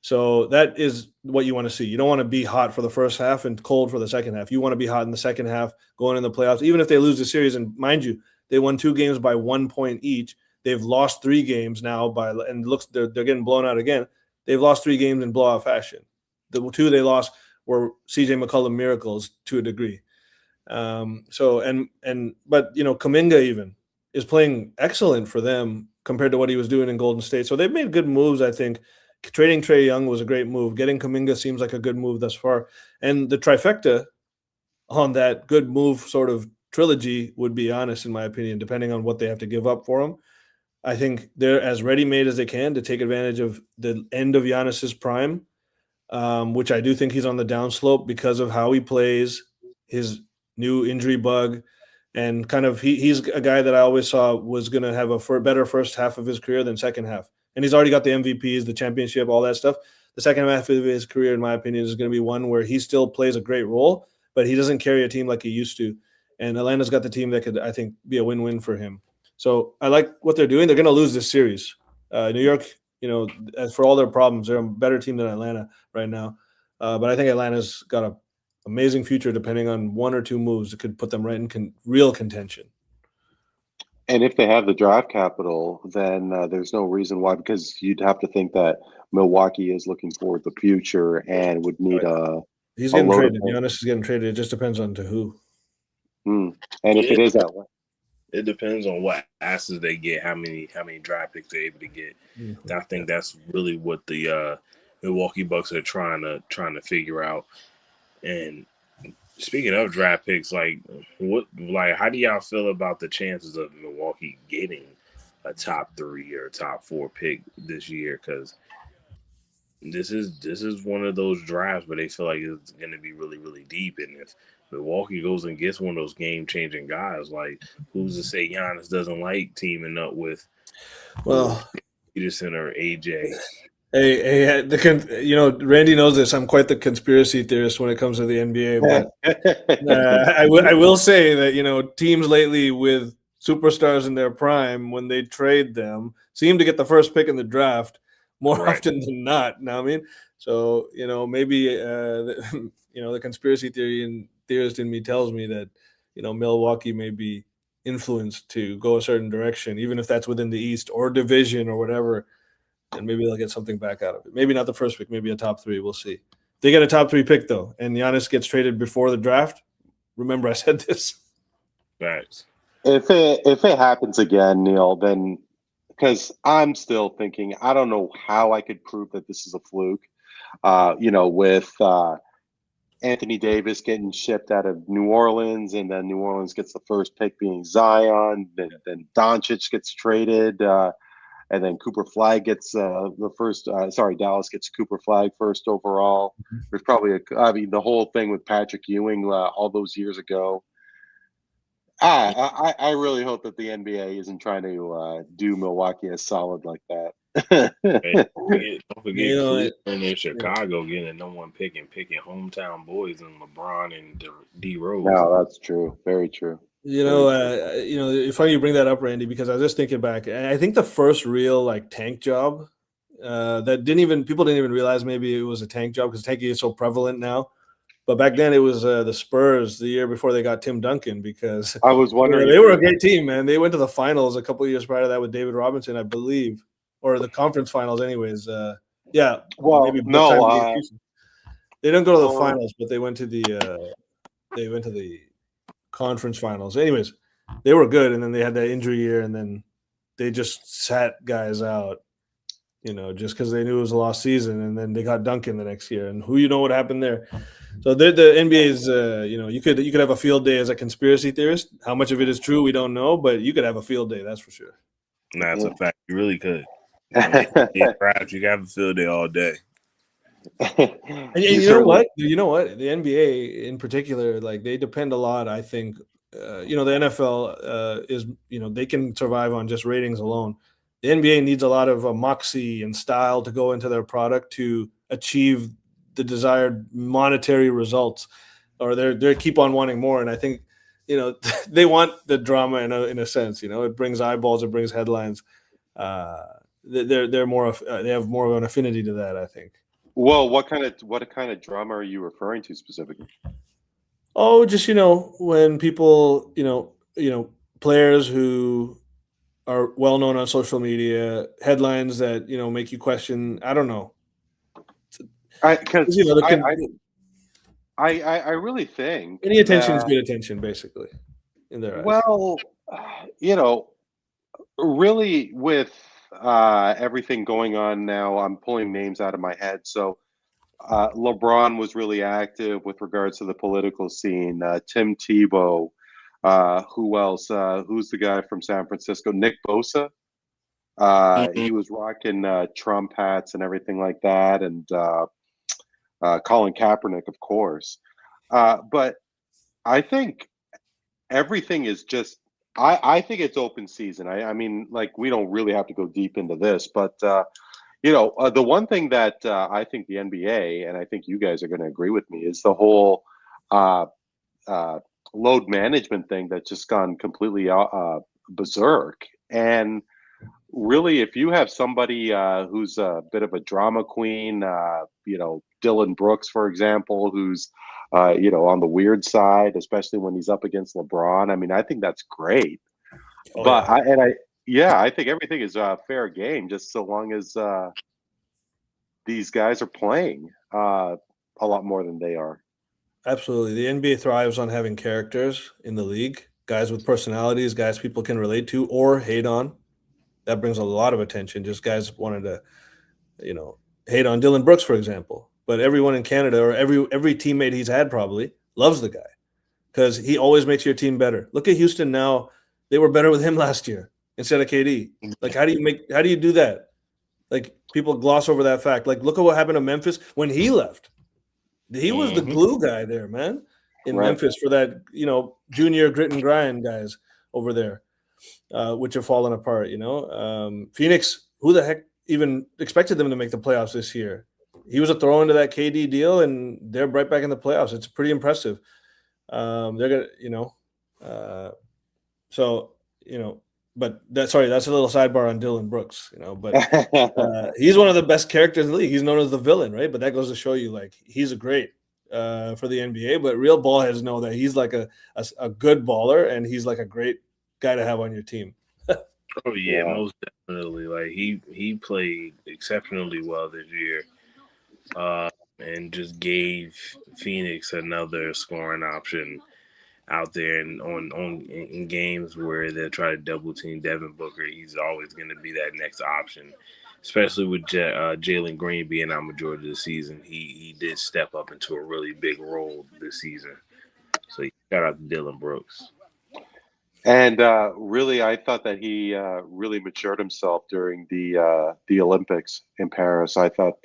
So that is what you want to see. You don't want to be hot for the first half and cold for the second half. You want to be hot in the second half going in the playoffs, even if they lose the series. And mind you, they won 2 games by 1 point each. They've lost 3 games now they're getting blown out again. They've lost 3 games in blowout fashion. The 2 they lost were CJ McCollum miracles to a degree. But Kuminga even is playing excellent for them compared to what he was doing in Golden State. So they've made good moves, I think. Trading Trae Young was a great move. Getting Kuminga seems like a good move thus far. And the trifecta on that good move sort of trilogy would be Giannis, in my opinion, depending on what they have to give up for him. I think they're as ready-made as they can to take advantage of the end of Giannis's prime, which I do think he's on the downslope because of how he plays, his new injury bug, and kind of he's a guy that I always saw was going to have a better first half of his career than second half. And he's already got the MVPs, the championship, all that stuff. The second half of his career, in my opinion, is going to be one where he still plays a great role, but he doesn't carry a team like he used to. And Atlanta's got the team that could, I think, be a win-win for him. So I like what they're doing. They're going to lose this series. New York, as for all their problems, they're a better team than Atlanta right now. But I think Atlanta's got an amazing future depending on 1 or 2 moves that could put them right in real contention. And if they have the draft capital, then there's no reason why, because you'd have to think that Milwaukee is looking forward to the future and would need He's getting traded. Giannis is getting traded. It just depends on to who. And if it is that way. It depends on what assets they get, how many draft picks they're able to get. Mm-hmm. I think that's really what the Milwaukee Bucks are trying to figure out. And speaking of draft picks, how do y'all feel about the chances of Milwaukee getting a top 3 or top 4 pick this year? Because this is one of those drafts where they feel like it's going to be really, really deep, and if Milwaukee goes and gets one of those game-changing guys, like who's to say Giannis doesn't like teaming up with Peterson or AJ? Hey, Randy knows this. I'm quite the conspiracy theorist when it comes to the NBA, but I will say that teams lately with superstars in their prime, when they trade them, seem to get the first pick in the draft more often than not. Now, I mean, so maybe the conspiracy theorist in me tells me that Milwaukee may be influenced to go a certain direction, even if that's within the East or division or whatever, and maybe they'll get something back out of it. Maybe not the first pick, maybe a top 3. We'll see. If they get a top 3 pick though, and Giannis gets traded before the draft, remember I said this. Right. If it happens again, Neel, then because I'm still thinking, I don't know how I could prove that this is a fluke. With Anthony Davis getting shipped out of New Orleans, and then New Orleans gets the first pick being Zion, then Doncic gets traded, and then Cooper Flag gets the first. Dallas gets Cooper Flag first overall. There's probably the whole thing with Patrick Ewing all those years ago. I really hope that the NBA isn't trying to do Milwaukee as solid like that. Don't forget Cleveland and Chicago getting a number 1 pick and picking hometown boys and LeBron and D Rose. No, that's true. Very true. It's funny you bring that up, Randy, because I was just thinking back. I think the first real tank job that people didn't even realize maybe it was a tank job because tanking is so prevalent now. But back then it was the Spurs the year before they got Tim Duncan, because I was wondering they were a great team, man. They went to the finals a couple of years prior to that with David Robinson, I believe, or the conference finals, anyways. Well, maybe no, they didn't go to the finals, but they went to the they went to the conference finals. Anyways, they were good, and then they had that injury year, and then they just sat guys out, just because they knew it was a lost season, and then they got Duncan the next year, and who what happened there. So the NBA is, you could have a field day as a conspiracy theorist. How much of it is true, we don't know, but you could have a field day, that's for sure. That's a fact. You really could. Perhaps you could have a field day all day. And you know what? The NBA in particular, like they depend a lot, I think. The NFL is, they can survive on just ratings alone. The NBA needs a lot of moxie and style to go into their product to achieve the desired monetary results, or they keep on wanting more. And I think, they want the drama in a sense. It brings eyeballs, it brings headlines. They're more they have more of an affinity to that, I think. Well, what kind of drama are you referring to specifically? Oh, just when people, players who are well known on social media, headlines that make you question. I don't know. I really think any attention is good attention, basically, in their eyes. Well, really with everything going on now, I'm pulling names out of my head. So LeBron was really active with regards to the political scene. Tim Tebow. Who else? Who's the guy from San Francisco? Nick Bosa. He was rocking Trump hats and everything like that. And Colin Kaepernick, of course. But I think everything is just I think it's open season. I mean, like, we don't really have to go deep into this, but the one thing that I think the NBA, and I think you guys are going to agree with me, is the whole load management thing that's just gone completely berserk. And really, if you have somebody who's a bit of a drama queen, Dylan Brooks, for example, who's on the weird side, especially when he's up against LeBron. I mean, I think that's great. I think everything is fair game, just so long as these guys are playing a lot more than they are. Absolutely. The NBA thrives on having characters in the league, guys with personalities, guys people can relate to or hate on. That brings a lot of attention. Just guys wanted to, hate on Dylan Brooks, for example. But everyone in Canada, or every teammate he's had, probably loves the guy because he always makes your team better. Look at Houston now; they were better with him last year instead of KD. Like, how do you do that? Like, people gloss over that fact. Like, look at what happened to Memphis when he left. He was the glue guy there, man, in Memphis for that junior grit and grind guys over there, which have fallen apart. Phoenix, who the heck even expected them to make the playoffs this year? He was a throw into that KD deal, and they're right back in the playoffs. It's pretty impressive. They're gonna, but that's a little sidebar on Dylan Brooks, but he's one of the best characters in the league. He's known as the villain, right? But that goes to show you, like, he's a great for the NBA. But real ball heads know that he's like a good baller, and he's like a great guy to have on your team. Oh yeah, most definitely. Like, he played exceptionally well this year. And just gave Phoenix another scoring option out there, and in games where they'll try to double team Devin Booker, he's always going to be that next option. Especially with Jalen Green being out majority of the season, he did step up into a really big role this season. So shout out to Dylan Brooks. And really, I thought that he really matured himself during the Olympics in Paris. I thought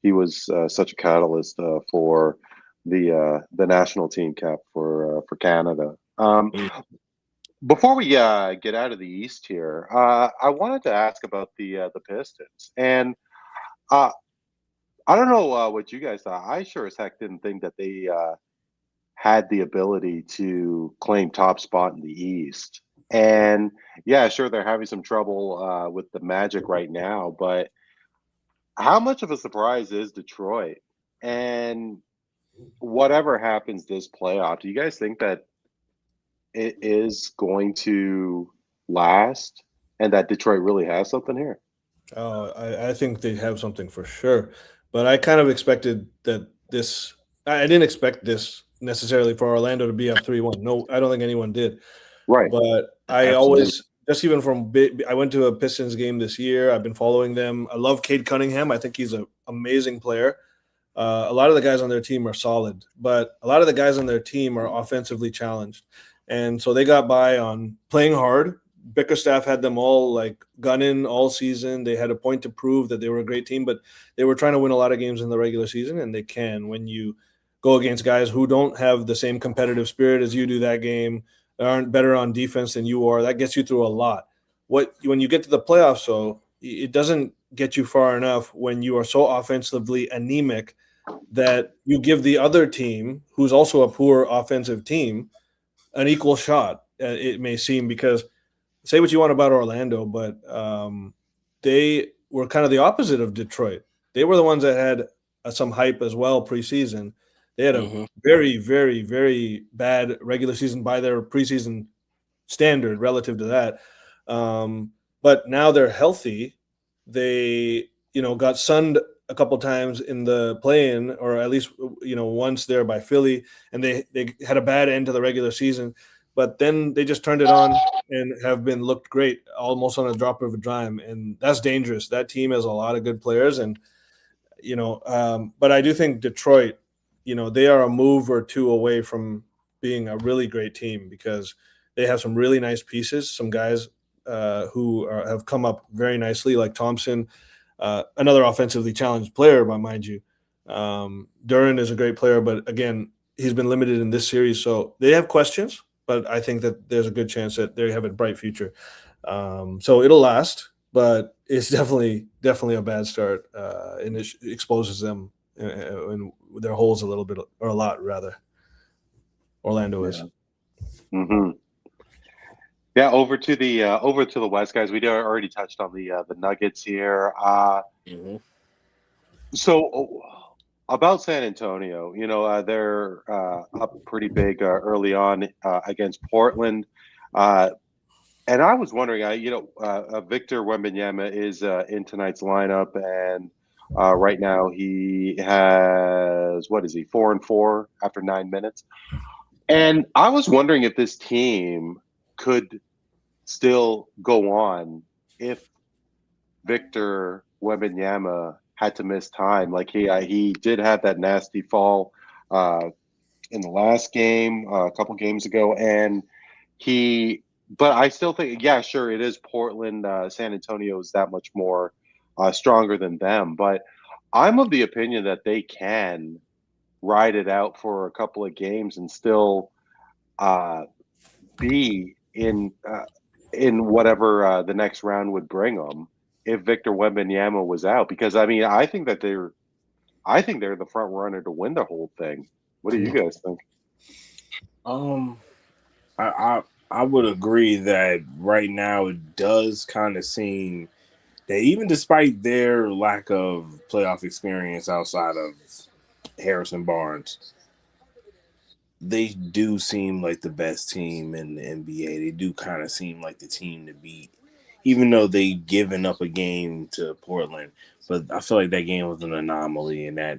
he was such a catalyst for the national team cap for Canada. Before we get out of the East here, I wanted to ask about the Pistons. And I don't know what you guys thought. I sure as heck didn't think that they had the ability to claim top spot in the East. And yeah, sure, they're having some trouble with the Magic right now, but how much of a surprise is Detroit? And whatever happens this playoff, do you guys think that it is going to last and that Detroit really has something here? Oh, I think they have something for sure. But I kind of expected that I didn't expect this necessarily for Orlando to be up 3-1. No, I don't think anyone did. Right. But I Absolutely. always, just even from I went to a Pistons game this year. I've been following them. I love Cade Cunningham. I think he's an amazing player. A lot of the guys on their team are solid, but a lot of the guys on their team are offensively challenged. And so they got by on playing hard. Bickerstaff had them all like gunning all season. They had a point to prove that they were a great team, but they were trying to win a lot of games in the regular season, and they can when you go against guys who don't have the same competitive spirit as you do that game, aren't better on defense than you are. That gets you through a lot. When you get to the playoffs, though, it doesn't get you far enough when you are so offensively anemic that you give the other team, who's also a poor offensive team, an equal shot. It may seem, because say what you want about Orlando, but they were kind of the opposite of Detroit. They were the ones that had some hype as well preseason. They had a very, very, very bad regular season by their preseason standard relative to that. But now they're healthy. They, got sunned a couple times in the play-in, or at least, once there by Philly, and they had a bad end to the regular season. But then they just turned it on and have been looked great almost on a drop of a dime. And that's dangerous. That team has a lot of good players. And, but I do think Detroit, they are a move or two away from being a really great team, because they have some really nice pieces, some guys who have come up very nicely, like Thompson, another offensively challenged player, but mind you. Duran is a great player, but again, he's been limited in this series. So they have questions, but I think that there's a good chance that they have a bright future. So it'll last, but it's definitely a bad start, and it exposes them in their holes a little bit, or a lot rather. Orlando is. Mm-hmm. Yeah, over to the West, guys. We already touched on the Nuggets here. So about San Antonio, they're up pretty big early on against Portland, and I was wondering, Victor Wembanyama is in tonight's lineup, and right now he has, 4-4 after 9 minutes, and I was wondering if this team could still go on if Victor Wembanyama had to miss time. Like he did have that nasty fall in the last game a couple games ago, and but I still think, yeah, sure, it is Portland. San Antonio is that much more stronger than them, but I'm of the opinion that they can ride it out for a couple of games and still be in whatever the next round would bring them if Victor Wembanyama was out. Because I think they're the front runner to win the whole thing. What do you guys think? I would agree that right now it does kind of seem that even despite their lack of playoff experience outside of Harrison Barnes, they do seem like the best team in the NBA. They do kind of seem like the team to beat, even though they've given up a game to Portland. But I feel like that game was an anomaly, and that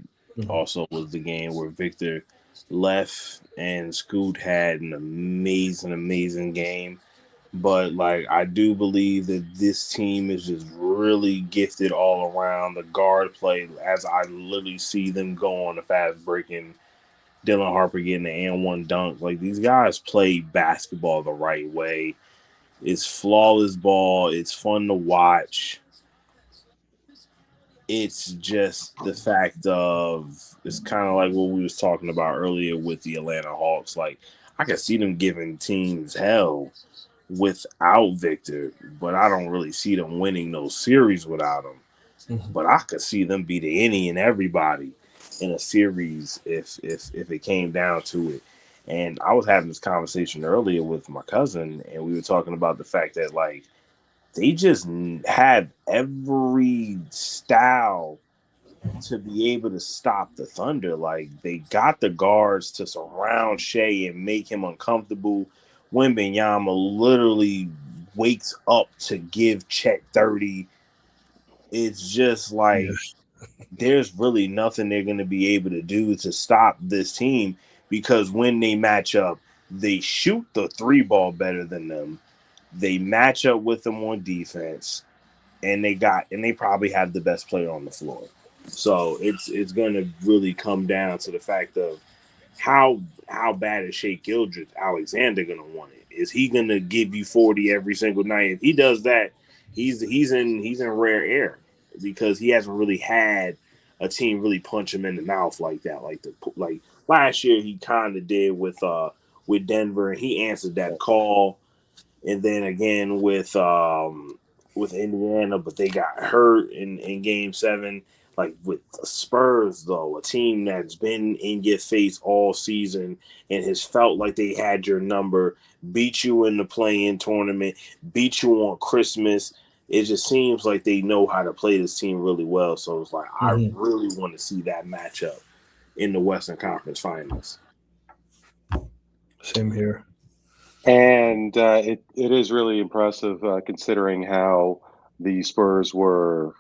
also was the game where Victor left and Scoot had an amazing game. But I do believe that this team is just really gifted all around. The guard play, as I literally see them go on the fast breaking, Dylan Harper getting the and-one dunk. These guys play basketball the right way. It's flawless ball. It's fun to watch. It's just the fact of, it's kind of like what we was talking about earlier with the Atlanta Hawks. I can see them giving teams hell without Victor, but I don't really see them winning those series without him. But I could see them beating any and everybody in a series if it came down to it. And I was having this conversation earlier with my cousin, and we were talking about the fact that they just had every style to be able to stop the Thunder. They got the guards to surround Shea and make him uncomfortable. Wembanyama literally wakes up to give Chet 30. It's just there's really nothing they're going to be able to do to stop this team, because when they match up, they shoot the 3 ball better than them. They match up with them on defense, and they probably have the best player on the floor. So it's going to really come down to the fact of how bad is Shea Gilgeous Alexander going to want it? Is he going to give you 40 every single night? If he does that, he's in rare air, because he hasn't really had a team really punch him in the mouth like that. Like last year he kind of did with Denver, and he answered that call. And then again with Indiana, but they got hurt in Game 7. Like with the Spurs, though, a team that's been in your face all season and has felt like they had your number, beat you in the play-in tournament, beat you on Christmas. It just seems like they know how to play this team really well. So it's like, I really want to see that matchup in the Western Conference Finals. Same here. And it is really impressive considering how the Spurs were,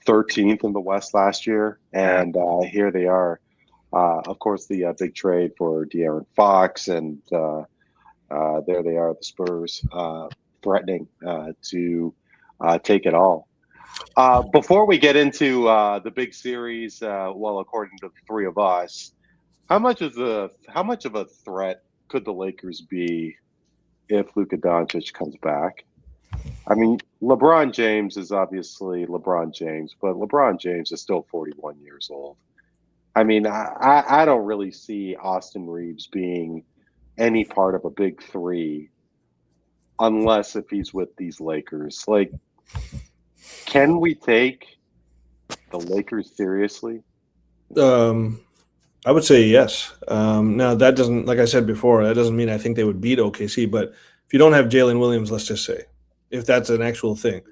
13th in the West last year. And here they are. Of course, the big trade for De'Aaron Fox. And there they are, the Spurs, threatening to take it all. Before we get into the big series, according to the three of us, how much of a threat could the Lakers be if Luka Doncic comes back? I mean, LeBron James is obviously LeBron James, but LeBron James is still 41 years old. I mean, I don't really see Austin Reeves being any part of a big three unless if he's with these Lakers. Like, can we take the Lakers seriously? I would say yes. Now, that doesn't, like I said before, that doesn't mean I think they would beat OKC. But if you don't have Jalen Williams, let's just say, if that's an actual thing,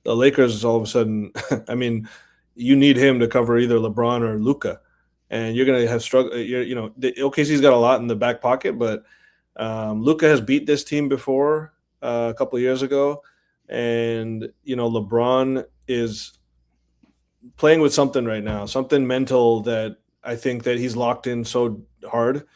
the Lakers all of a sudden, I mean, you need him to cover either LeBron or Luka, and you're going to have struggle. The OKC's got a lot in the back pocket, but Luka has beat this team before a couple of years ago, and LeBron is playing with something right now, something mental that I think that he's locked in so hard.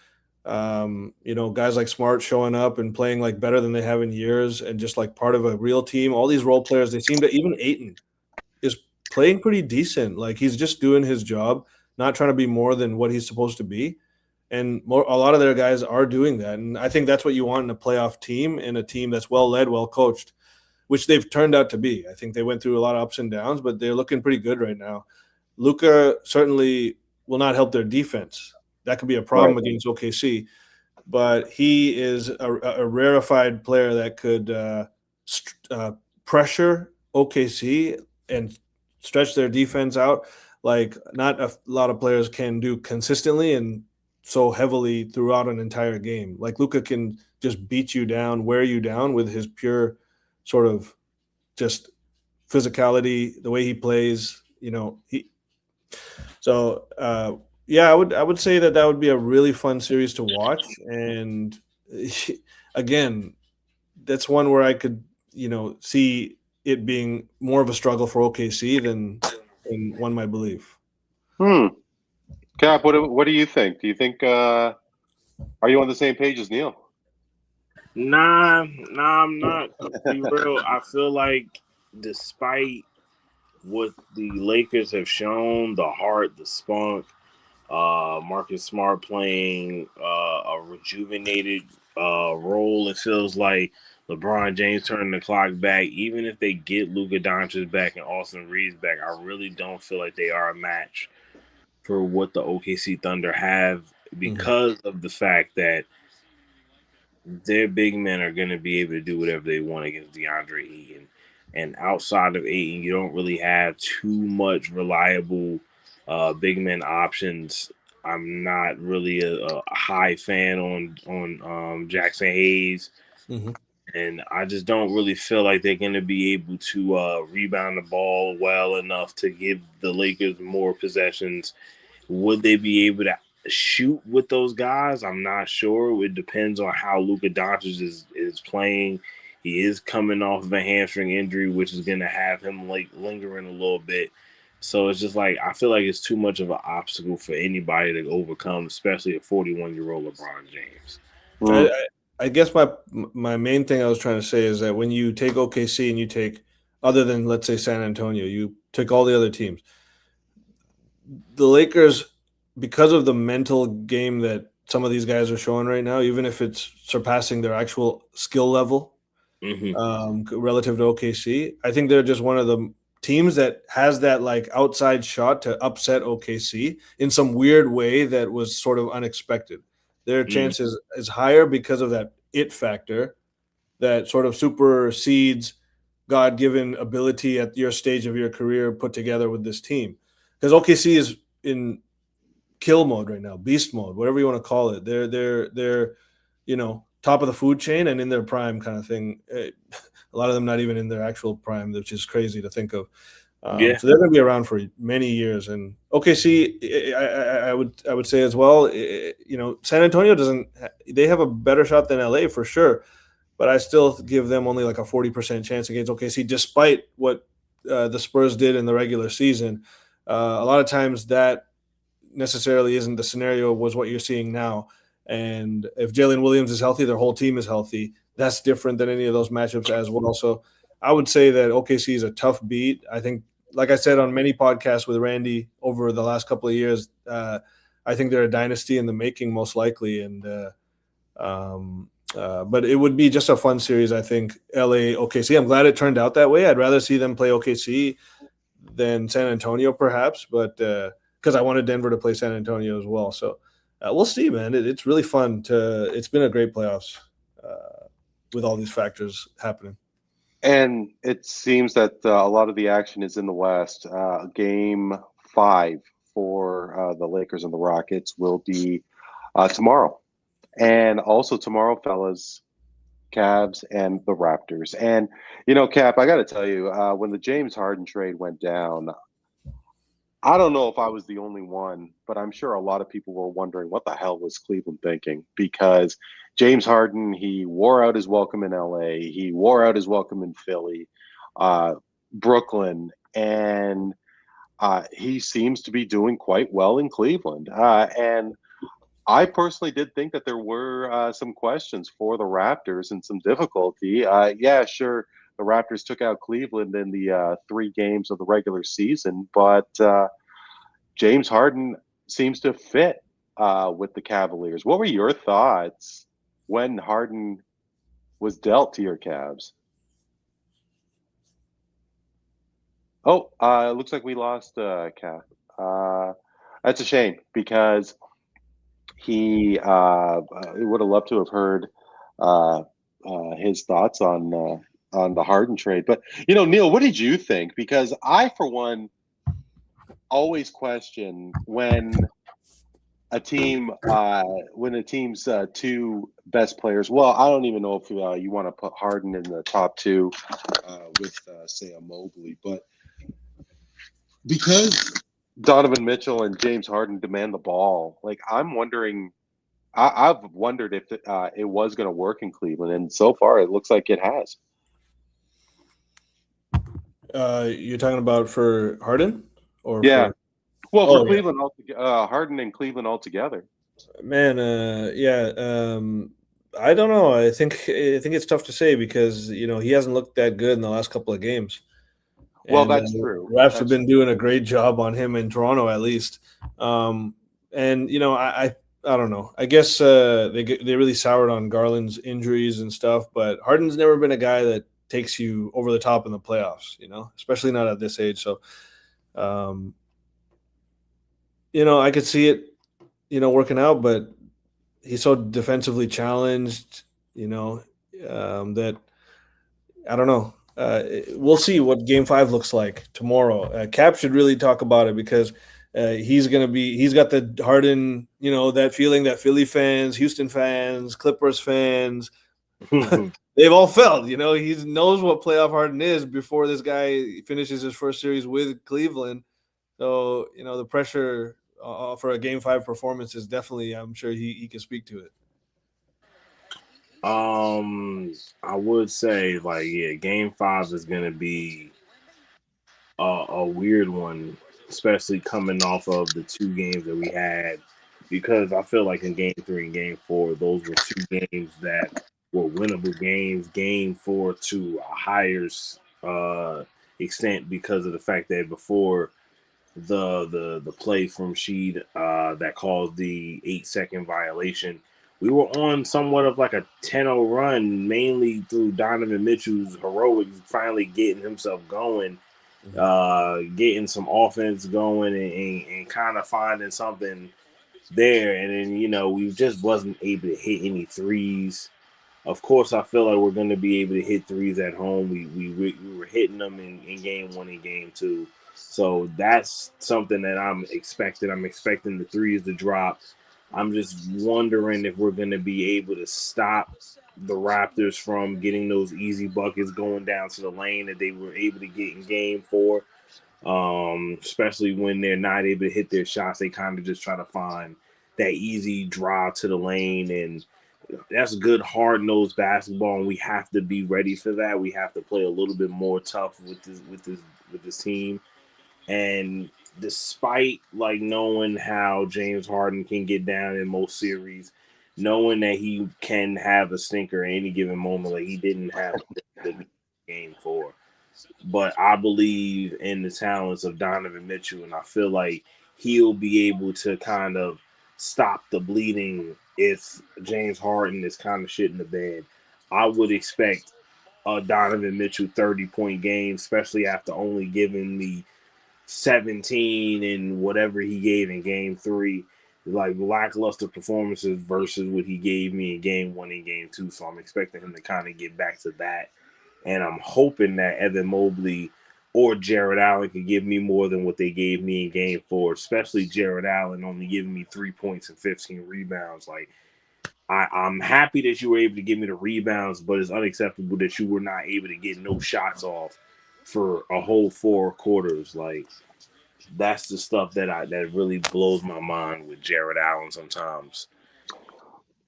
Guys like Smart showing up and playing like better than they have in years, and just like part of a real team. All these role players, they seem to, even Ayton is playing pretty decent. Like, he's just doing his job, not trying to be more than what he's supposed to be. And a lot of their guys are doing that. And I think that's what you want in a playoff team, and a team that's well led, well coached, which they've turned out to be. I think they went through a lot of ups and downs, but they're looking pretty good right now. Luka certainly will not help their defense. That could be a problem against OKC, but he is a rarefied player that could pressure OKC and stretch their defense out like not a lot of players can do consistently and so heavily throughout an entire game. Like, Luka can just beat you down, wear you down with his pure sort of just physicality, the way he plays. I would say that would be a really fun series to watch. And again, that's one where I could, see it being more of a struggle for OKC than one might believe. Cap, what do you think? Do you think are you on the same page as Neel? Nah, I'm not. To be real, I feel like despite what the Lakers have shown, the heart, the spunk, Marcus Smart playing a rejuvenated role, it feels like LeBron James turning the clock back. Even if they get Luka Doncic back and Austin Reeves back, I really don't feel like they are a match for what the OKC Thunder have, because of the fact that their big men are going to be able to do whatever they want against DeAndre Ayton. And outside of Ayton, you don't really have too much reliable big men options. I'm not really a high fan on Jackson Hayes. And I just don't really feel like they're going to be able to rebound the ball well enough to give the Lakers more possessions. Would they be able to shoot with those guys? I'm not sure. It depends on how Luka Doncic is playing. He is coming off of a hamstring injury, which is going to have him like lingering a little bit. So it's just like I feel like it's too much of an obstacle for anybody to overcome, especially a 41-year-old LeBron James. I, Mm. I I guess my main thing I was trying to say is that when you take OKC and you take, other than let's say San Antonio, you take all the other teams, the Lakers, because of the mental game that some of these guys are showing right now, even if it's surpassing their actual skill level, Hmm. relative to OKC, I think they're just one of the teams that has that like outside shot to upset OKC in some weird way that was sort of unexpected. Their Hmm. chances is higher because of that it factor that sort of supersedes God given ability at your stage of your career put together with this team. Because OKC is in kill mode right now, beast mode, whatever you want to call it. They're top of the food chain and in their prime kind of thing. A lot of them not even in their actual prime, which is crazy to think of. Yeah. So they're going to be around for many years. And OKC, I would say as well. San Antonio doesn't. They have a better shot than LA for sure, but I still give them only like a 40% chance against OKC, despite what the Spurs did in the regular season. A lot of times that necessarily isn't the scenario was what you're seeing now. And if Jalen Williams is healthy, their whole team is healthy. That's different than any of those matchups as well. So I would say that OKC is a tough beat. I think, like I said on many podcasts with Randy over the last couple of years, I think they're a dynasty in the making, most likely. And but it would be just a fun series, I think. LA OKC. I'm glad it turned out that way. I'd rather see them play OKC than San Antonio, perhaps, but because I wanted Denver to play San Antonio as well. So we'll see, man. It's really fun to. It's been a great playoffs with all these factors happening. And it seems that a lot of the action is in the West. Game 5 for the Lakers and the Rockets will be tomorrow. And also tomorrow, fellas, Cavs and the Raptors. And, Cap, I got to tell you, when the James Harden trade went down, I don't know if I was the only one, but I'm sure a lot of people were wondering what the hell was Cleveland thinking, because James Harden, he wore out his welcome in LA, he wore out his welcome in Philly, uh, Brooklyn, and he seems to be doing quite well in Cleveland. And I personally did think that there were some questions for the Raptors and some difficulty. Yeah, sure, the Raptors took out Cleveland in the 3 games of the regular season, but James Harden seems to fit with the Cavaliers. What were your thoughts when Harden was dealt to your Cavs? Oh, it looks like we lost Cap. That's a shame because he would have loved to have heard uh, his thoughts on the Harden trade. But Neil, what did you think? Because I, for one, always question when a team's 2 best players. Well, I don't even know if you want to put Harden in the top 2 with say a Mobley, but because Donovan Mitchell and James Harden demand the ball, like I'm wondering. I've wondered if it was going to work in Cleveland, and so far it looks like it has. You're talking about for Harden or Yeah. for? Well, for Oh yeah, Cleveland, Harden and Cleveland altogether. man. Yeah. I don't know. I think it's tough to say because he hasn't looked that good in the last couple of games. Well, And that's true. Refs have That's been doing a great job on him in Toronto, at least. And I don't know. I guess they really soured on Garland's injuries and stuff, but Harden's never been a guy that takes you over the top in the playoffs. Especially not at this age. So, um, I could see it, working out, but he's so defensively challenged. That I don't know. We'll see what Game 5 looks like tomorrow. Cap should really talk about it because he's got the Harden, that feeling that Philly fans, Houston fans, Clippers fans, they've all felt. He knows what playoff Harden is before this guy finishes his first series with Cleveland. So the pressure for a Game 5 performance is definitely. I'm sure he can speak to it. I would say like yeah, Game 5 is gonna be a weird one especially coming off of the 2 games that we had, because I feel like in Game 3 and Game 4, those were 2 games that were winnable games. Game 4 to a higher extent because of the fact that before the play from Sheed that caused the 8-second violation, we were on somewhat of like a 10-0 run, mainly through Donovan Mitchell's heroics, finally getting himself going, getting some offense going, and kind of finding something there. And then, we just wasn't able to hit any threes. Of course, I feel like we're going to be able to hit threes at home. We were hitting them in Game 1 and Game 2. So that's something that I'm expecting. I'm expecting the threes to drop. I'm just wondering if we're going to be able to stop the Raptors from getting those easy buckets going down to the lane that they were able to get in Game 4. Especially when they're not able to hit their shots. They kind of just try to find that easy drive to the lane, and that's good hard-nosed basketball, and we have to be ready for that. We have to play a little bit more tough with this team. And despite knowing how James Harden can get down in most series, knowing that he can have a stinker at any given moment, like he didn't have the Game 4. But I believe in the talents of Donovan Mitchell, and I feel like he'll be able to kind of stop the bleeding if James Harden is kind of shit in the bed. I would expect a Donovan Mitchell 30-point game, especially after only giving me 17 and whatever he gave in Game 3. Like lackluster performances versus what he gave me in Game 1 and Game 2. So I'm expecting him to kind of get back to that. And I'm hoping that Evan Mobley or Jared Allen could give me more than what they gave me in Game 4, especially Jared Allen only giving me 3 points and 15 rebounds. Like, I'm happy that you were able to give me the rebounds, but it's unacceptable that you were not able to get no shots off for a whole 4 quarters. Like, that's the stuff that really blows my mind with Jared Allen sometimes.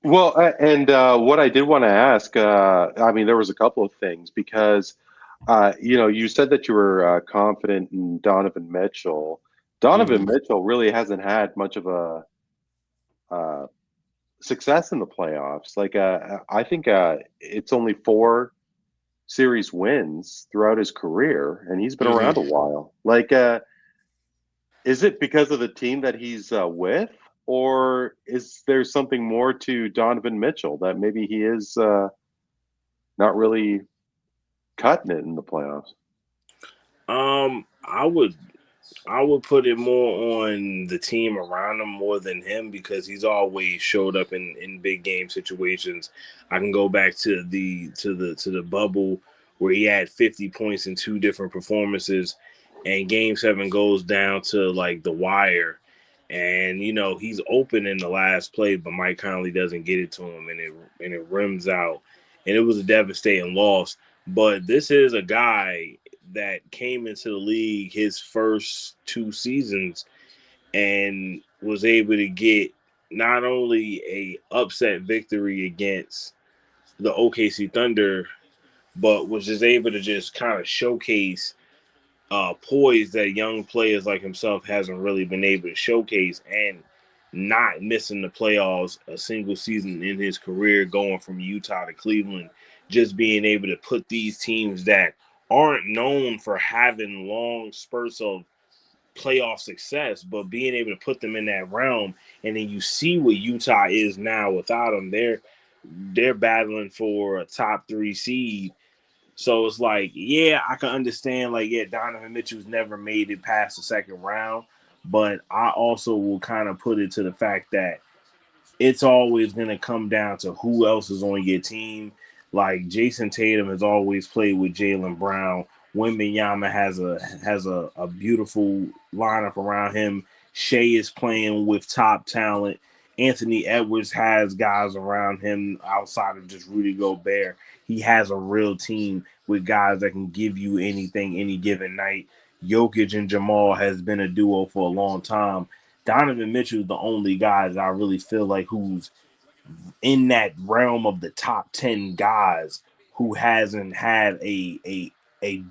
Well, and what I did want to ask, I mean, there was a couple of things because, you said that you were confident in Donovan Mitchell. Donovan Mitchell really hasn't had much of a success in the playoffs. Like, I think it's only 4 series wins throughout his career, and he's been around a while. Like, is it because of the team that he's with? Or is there something more to Donovan Mitchell that maybe he is not really cutting it in the playoffs? I would put it more on the team around him more than him, because he's always showed up in big game situations. I can go back to the bubble where he had 50 points in 2 different performances, and Game 7 goes down to like the wire. And he's open in the last play, but Mike Conley doesn't get it to him, and it rims out, and it was a devastating loss. But this is a guy that came into the league his first 2 seasons and was able to get not only a upset victory against the OKC Thunder, but was just able to just kind of showcase poise that young players like himself hasn't really been able to showcase, and not missing the playoffs a single season in his career, going from Utah to Cleveland, just being able to put these teams that aren't known for having long spurts of playoff success, but being able to put them in that realm. And then you see what Utah is now without them. They're battling for a top 3 seed. So it's like, yeah, I can understand, Donovan Mitchell's never made it past the second round, but I also will kind of put it to the fact that it's always going to come down to who else is on your team. Like Jason Tatum has always played with Jaylen Brown. Wembanyama has a beautiful lineup around him. Shea is playing with top talent. Anthony Edwards has guys around him outside of just Rudy Gobert. He has a real team with guys that can give you anything any given night. Jokic and Jamal has been a duo for a long time. Donovan Mitchell is the only guy that I really feel like who's in that realm of the top 10 guys who hasn't had a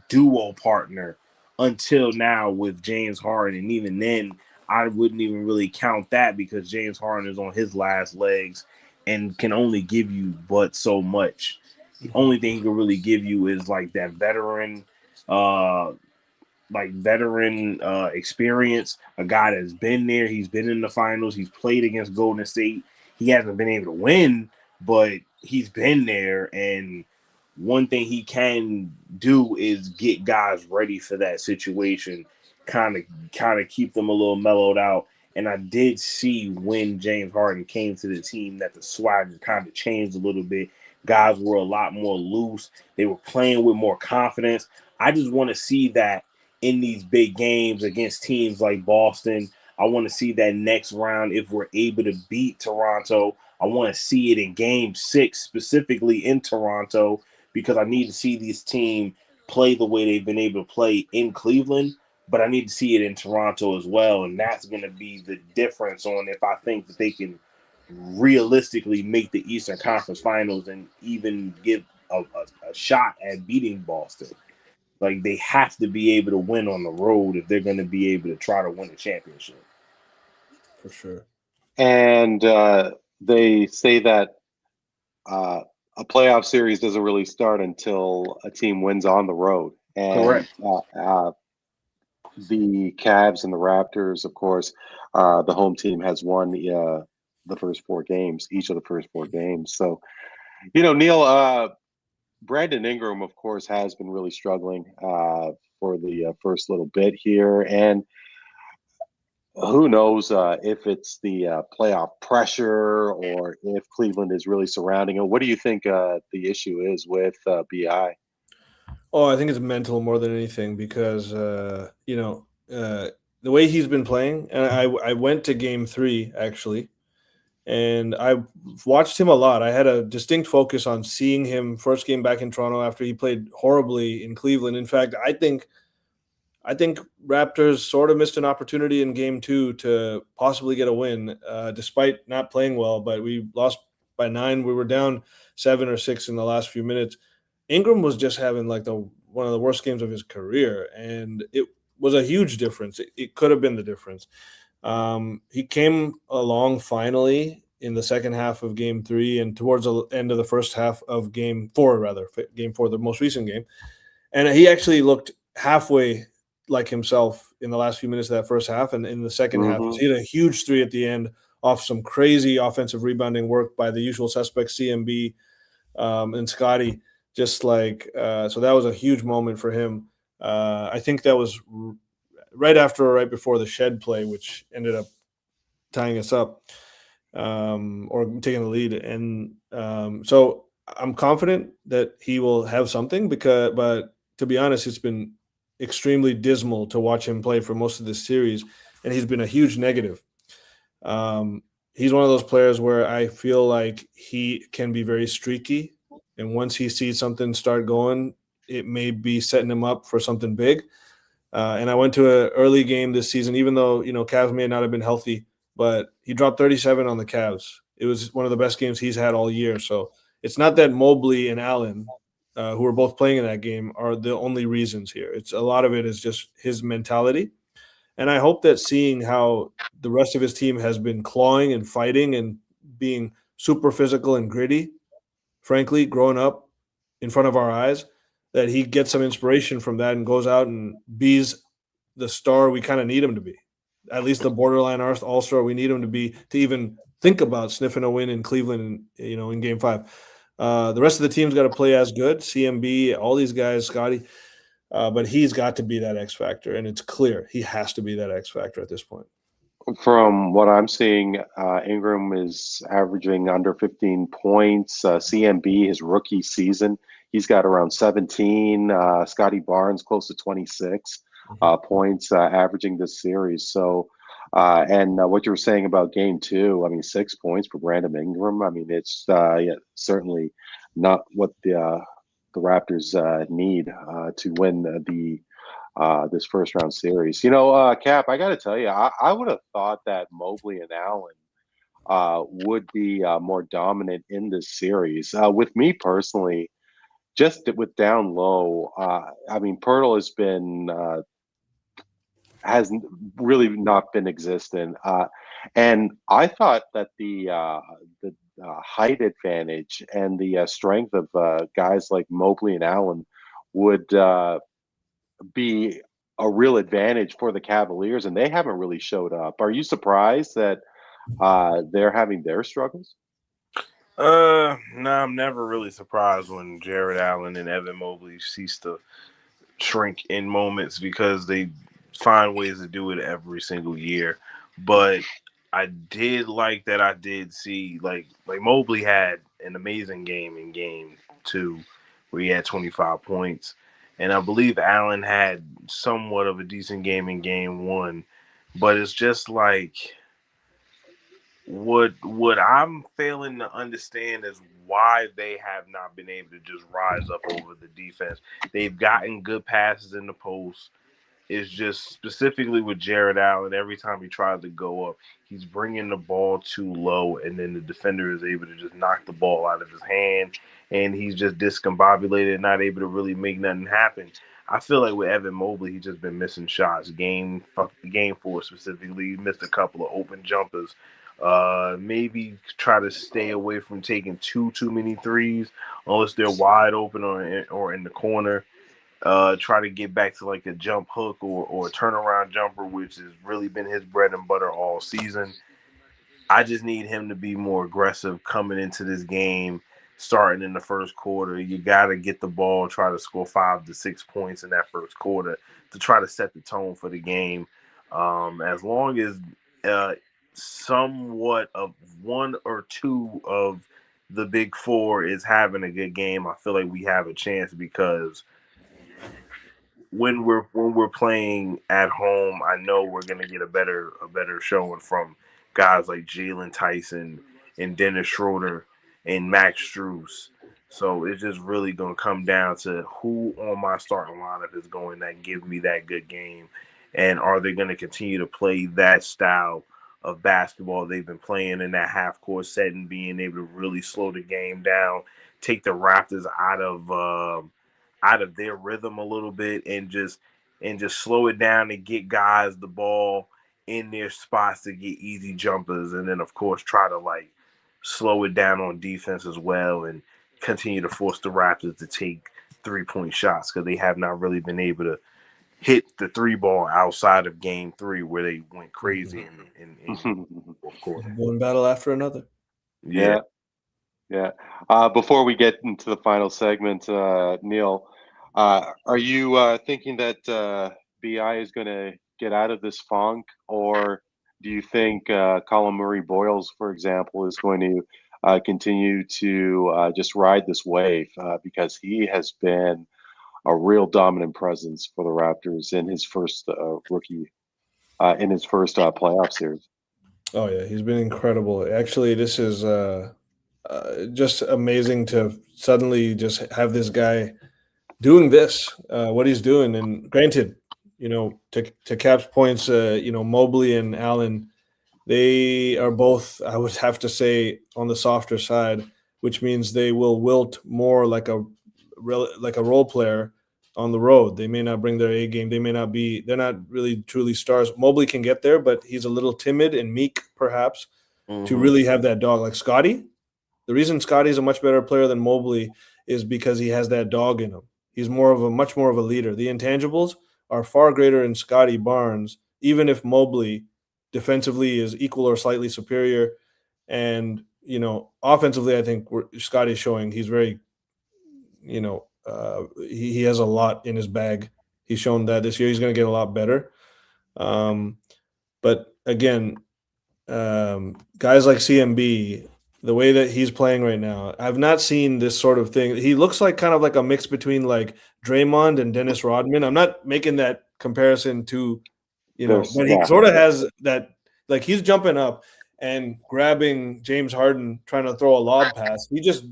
duo partner until now with James Harden. And even then, I wouldn't even really count that because James Harden is on his last legs and can only give you but so much. The only thing he can really give you is like that uh, veteran experience, a guy that's been there. He's been in the finals. He's played against Golden State. He hasn't been able to win, but he's been there. And one thing he can do is get guys ready for that situation, kind of keep them a little mellowed out. And I did see when James Harden came to the team that the swagger kind of changed a little bit. Guys were a lot more loose. They were playing with more confidence. I just want to see that in these big games against teams like Boston. I want to see that next round if we're able to beat Toronto. I want to see it in game 6, specifically in Toronto, because I need to see this team play the way they've been able to play in Cleveland, but I need to see it in Toronto as well. And that's going to be the difference on if I think that they can realistically make the Eastern Conference Finals and even give a shot at beating Boston. Like, they have to be able to win on the road if they're going to be able to try to win a championship. For sure. And they say that a playoff series doesn't really start until a team wins on the road. And Correct. The Cavs and the Raptors, of course, the home team has won the first 4 games, each of the first 4 games. So, Neel, Brandon Ingram, of course, has been really struggling for the first little bit here. And who knows if it's the playoff pressure or if Cleveland is really surrounding him. What do you think the issue is with BI? Oh, I think it's mental more than anything because the way he's been playing, and I went to Game 3 actually, and I watched him a lot. I had a distinct focus on seeing him first game back in Toronto after he played horribly in Cleveland. In fact, I think Raptors sort of missed an opportunity in Game 2 to possibly get a win, despite not playing well. But we lost by 9. We were down 7 or 6 in the last few minutes. Ingram was just having like one of the worst games of his career, and it was a huge difference. It could have been the difference. He came along finally in the second half of Game 3 and towards the end of the first half of Game 4, Game 4, the most recent game, and he actually looked halfway like himself in the last few minutes of that first half, and in the second half, he had a huge 3 at the end off some crazy offensive rebounding work by the usual suspects, CMB and Scotty. Just like so that was a huge moment for him. I think that was right after or right before the shed play, which ended up tying us up or taking the lead. And so I'm confident that he will have something but to be honest, it's been extremely dismal to watch him play for most of this series, and he's been a huge negative. He's one of those players where I feel like he can be very streaky. And once he sees something start going, it may be setting him up for something big. And I went to an early game this season, even though, Cavs may not have been healthy, but he dropped 37 on the Cavs. It was one of the best games he's had all year. So it's not that Mobley and Allen, who are both playing in that game, are the only reasons here. It's a lot of it is just his mentality. And I hope that seeing how the rest of his team has been clawing and fighting and being super physical and gritty, frankly, growing up in front of our eyes, that he gets some inspiration from that and goes out and be's the star we kind of need him to be. At least the borderline all-star we need him to be to even think about sniffing a win in Cleveland, in Game 5. The rest of the team's got to play as good, CMB, all these guys, Scotty, but he's got to be that X factor, and it's clear he has to be that X factor at this point. From what I'm seeing, Ingram is averaging under 15 points. CMB, his rookie season, he's got around 17. Scotty Barnes, close to 26 points, averaging this series. So, and what you were saying about Game 2, I mean, 6 points for Brandon Ingram. I mean, it's certainly not what the Raptors need to win this first round series. Cap, I got to tell you, I would have thought that Mobley and Allen would be more dominant in this series. With me personally, just with down low, I mean, Pirtle has been has really not been existent. And I thought that the height advantage and the strength of guys like Mobley and Allen would be a real advantage for the Cavaliers, and they haven't really showed up. Are you surprised that they're having their struggles? No, I'm never really surprised when Jared Allen and Evan Mobley cease to shrink in moments because they find ways to do it every single year. But I did like that I did see like Mobley had an amazing game in game two where he had 25 points. And I believe Allen had somewhat of a decent game in game one. But it's just like what I'm failing to understand is why they have not been able to just rise up over the defense. They've gotten good passes in the post. It's just specifically with Jared Allen, every time he tries to go up, he's bringing the ball too low, and then the defender is able to just knock the ball out of his hand, and he's just discombobulated, not able to really make nothing happen. I feel like with Evan Mobley, he's just been missing shots. Game four specifically, he missed a couple of open jumpers. Maybe try to stay away from taking too many threes unless they're wide open or in the corner. Try to get back to like a jump hook or a turnaround jumper, which has really been his bread and butter all season. I just need him to be more aggressive coming into this game, starting in the first quarter. You got to get the ball, try to score 5 to 6 points in that first quarter to try to set the tone for the game. As long as somewhat of one or two of the big four is having a good game, I feel like we have a chance because when we're playing at home, I know we're gonna get a better showing from guys like Jalen Tyson and Dennis Schroeder and Max Strus. So it's just really gonna come down to who on my starting lineup is going to give me that good game, and are they gonna continue to play that style of basketball they've been playing in that half court setting, being able to really slow the game down, take the Raptors out of their rhythm a little bit and just slow it down and get guys the ball in their spots to get easy jumpers, and then of course try to like slow it down on defense as well and continue to force the Raptors to take 3-point shots because they have not really been able to hit the three ball outside of game three where they went crazy in fourth quarter. One battle after another. Yeah. Yeah. Before we get into the final segment, Neil, are you thinking that BI is going to get out of this funk, or do you think Colin Murray Boyles, for example, is going to continue to just ride this wave because he has been a real dominant presence for the Raptors in his first playoff series? Oh yeah, he's been incredible. Actually, this is just amazing to suddenly just have this guy doing this, what he's doing. And granted, to Cap's points, Mobley and Allen, they are both, I would have to say, on the softer side, which means they will wilt more like a role player on the road. They may not bring their A game. They're not really truly stars. Mobley can get there, but he's a little timid and meek, perhaps, to really have that dog. Like Scotty, the reason Scotty's a much better player than Mobley is because he has that dog in him. He's much more of a leader. The intangibles are far greater in Scotty Barnes, even if Mobley defensively is equal or slightly superior. And, offensively, I think Scotty's showing he's very, he has a lot in his bag. He's shown that this year he's going to get a lot better. But again, guys like CMB, the way that he's playing right now, I've not seen this sort of thing. He looks like kind of like a mix between like Draymond and Dennis Rodman. I'm not making that comparison to, but he sort of has that, like he's jumping up and grabbing James Harden, trying to throw a lob pass. He just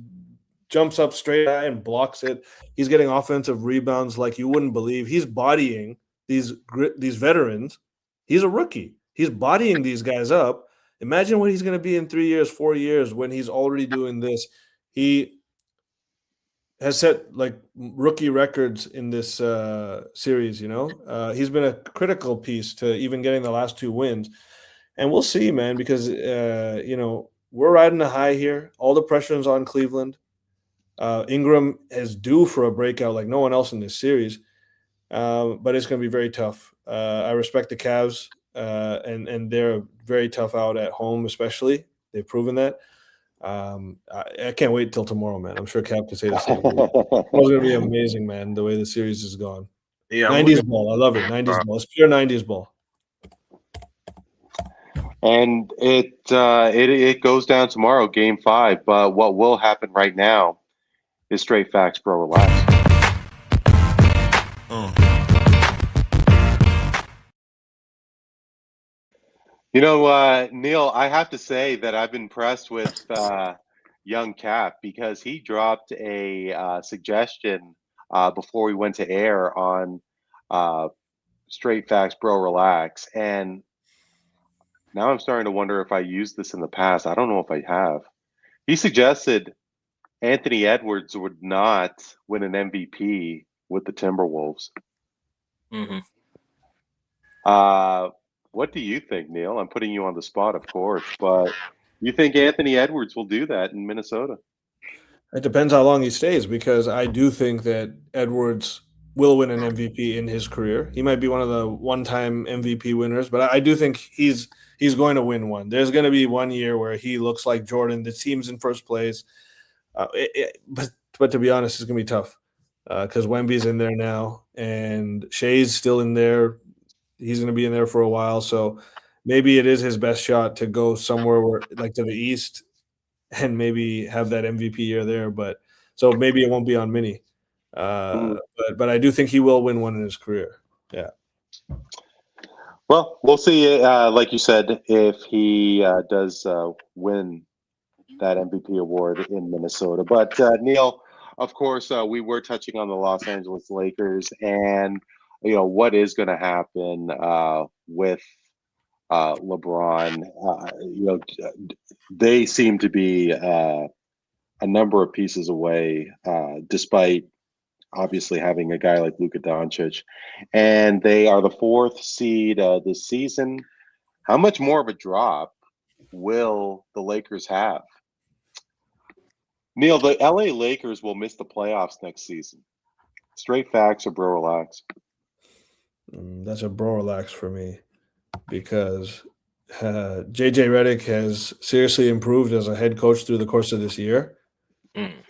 jumps up straight and blocks it. He's getting offensive rebounds like you wouldn't believe. He's bodying these veterans. He's a rookie. He's bodying these guys up. Imagine what he's going to be in 3 years, 4 years when he's already doing this. has set like rookie records in this series. He's been a critical piece to even getting the last 2 wins, and we'll see, man, because we're riding a high here. All the pressure is on Cleveland. Ingram is due for a breakout like no one else in this series, but it's going to be very tough. I respect the Cavs, and they're very tough out at home, especially. They've proven that. I can't wait till tomorrow, man. I'm sure Cap can say the same. It's going to be amazing, man, the way the series is gone. Yeah, 90s ball. I love it. 90s ball. It's pure 90s ball. And it goes down tomorrow, Game 5. But what will happen right now is straight facts, bro. Relax. Neel, I have to say that I've been impressed with young Cap because he dropped a suggestion before we went to air on straight facts, bro. Relax. And now I'm starting to wonder if I used this in the past. I don't know if I have. He suggested Anthony Edwards would not win an MVP with the Timberwolves. Mm-hmm. What do you think, Neel? I'm putting you on the spot, of course, but you think Anthony Edwards will do that in Minnesota? It depends how long he stays, because I do think that Edwards will win an MVP in his career. He might be one of the one-time MVP winners, but I do think he's going to win one. There's going to be one year where he looks like Jordan. The team's in first place. But to be honest, it's going to be tough because Wemby's in there now and Shea's still in there. He's going to be in there for a while. So maybe it is his best shot to go somewhere like to the East and maybe have that MVP year there. But so maybe it won't be on Mini. But I do think he will win one in his career. Yeah. Well, we'll see. Like you said, if he does win that MVP award in Minnesota. But Neel, of course, we were touching on the Los Angeles Lakers and what is going to happen with LeBron. They seem to be a number of pieces away, despite obviously having a guy like Luka Doncic, and they are the 4th seed this season. How much more of a drop will the Lakers have? Neel, the LA Lakers will miss the playoffs next season. Straight facts or bro relax? That's a bro relax for me because JJ Redick has seriously improved as a head coach through the course of this year.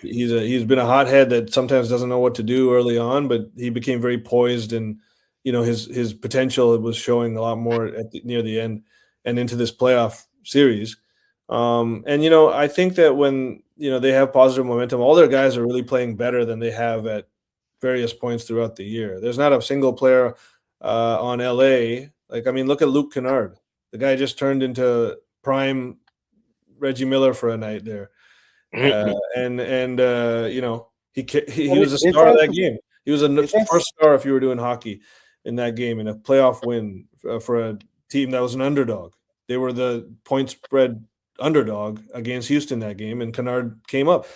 He's been a hothead that sometimes doesn't know what to do early on, but he became very poised, and his potential was showing a lot more near the end and into this playoff series. I think that when they have positive momentum, all their guys are really playing better than they have at various points throughout the year. There's not a single player on LA. Look at Luke Kennard. The guy just turned into prime Reggie Miller for a night there. He was a star of that game. He was a first star if you were doing hockey in that game, in a playoff win for a team that was an underdog. They were the point spread underdog against Houston that game, and Kennard came up.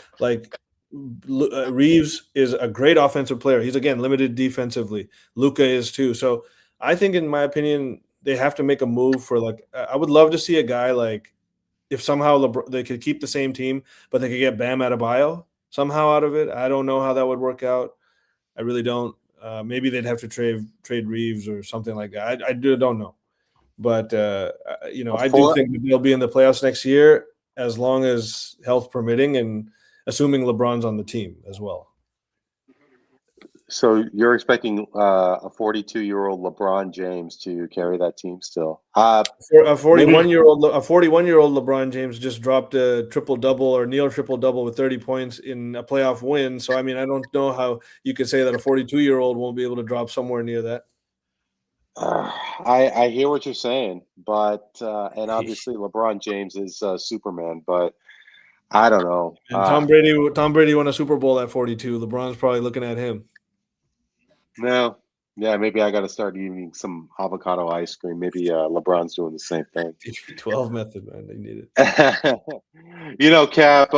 Reeves is a great offensive player. He's, again, limited defensively. Luka is too. So I think, in my opinion, they have to make a move for I would love to see a guy if somehow they could keep the same team, but they could get Bam Adebayo somehow out of it. I don't know how that would work out. I really don't. Maybe they'd have to trade Reeves or something like that. I don't know. But, I do think that they'll be in the playoffs next year as long as health permitting and assuming LeBron's on the team as well. So you're expecting a 42-year-old LeBron James to carry that team still? A 41-year-old LeBron James just dropped a triple-double or near triple-double with 30 points in a playoff win. So, I don't know how you could say that a 42-year-old won't be able to drop somewhere near that. I hear what you're saying, but and obviously LeBron James is Superman, but I don't know. Tom Brady won a Super Bowl at 42. LeBron's probably looking at him. No, yeah, maybe I got to start eating some avocado ice cream. Maybe LeBron's doing the same thing. 12 method, man. They need it. Cap.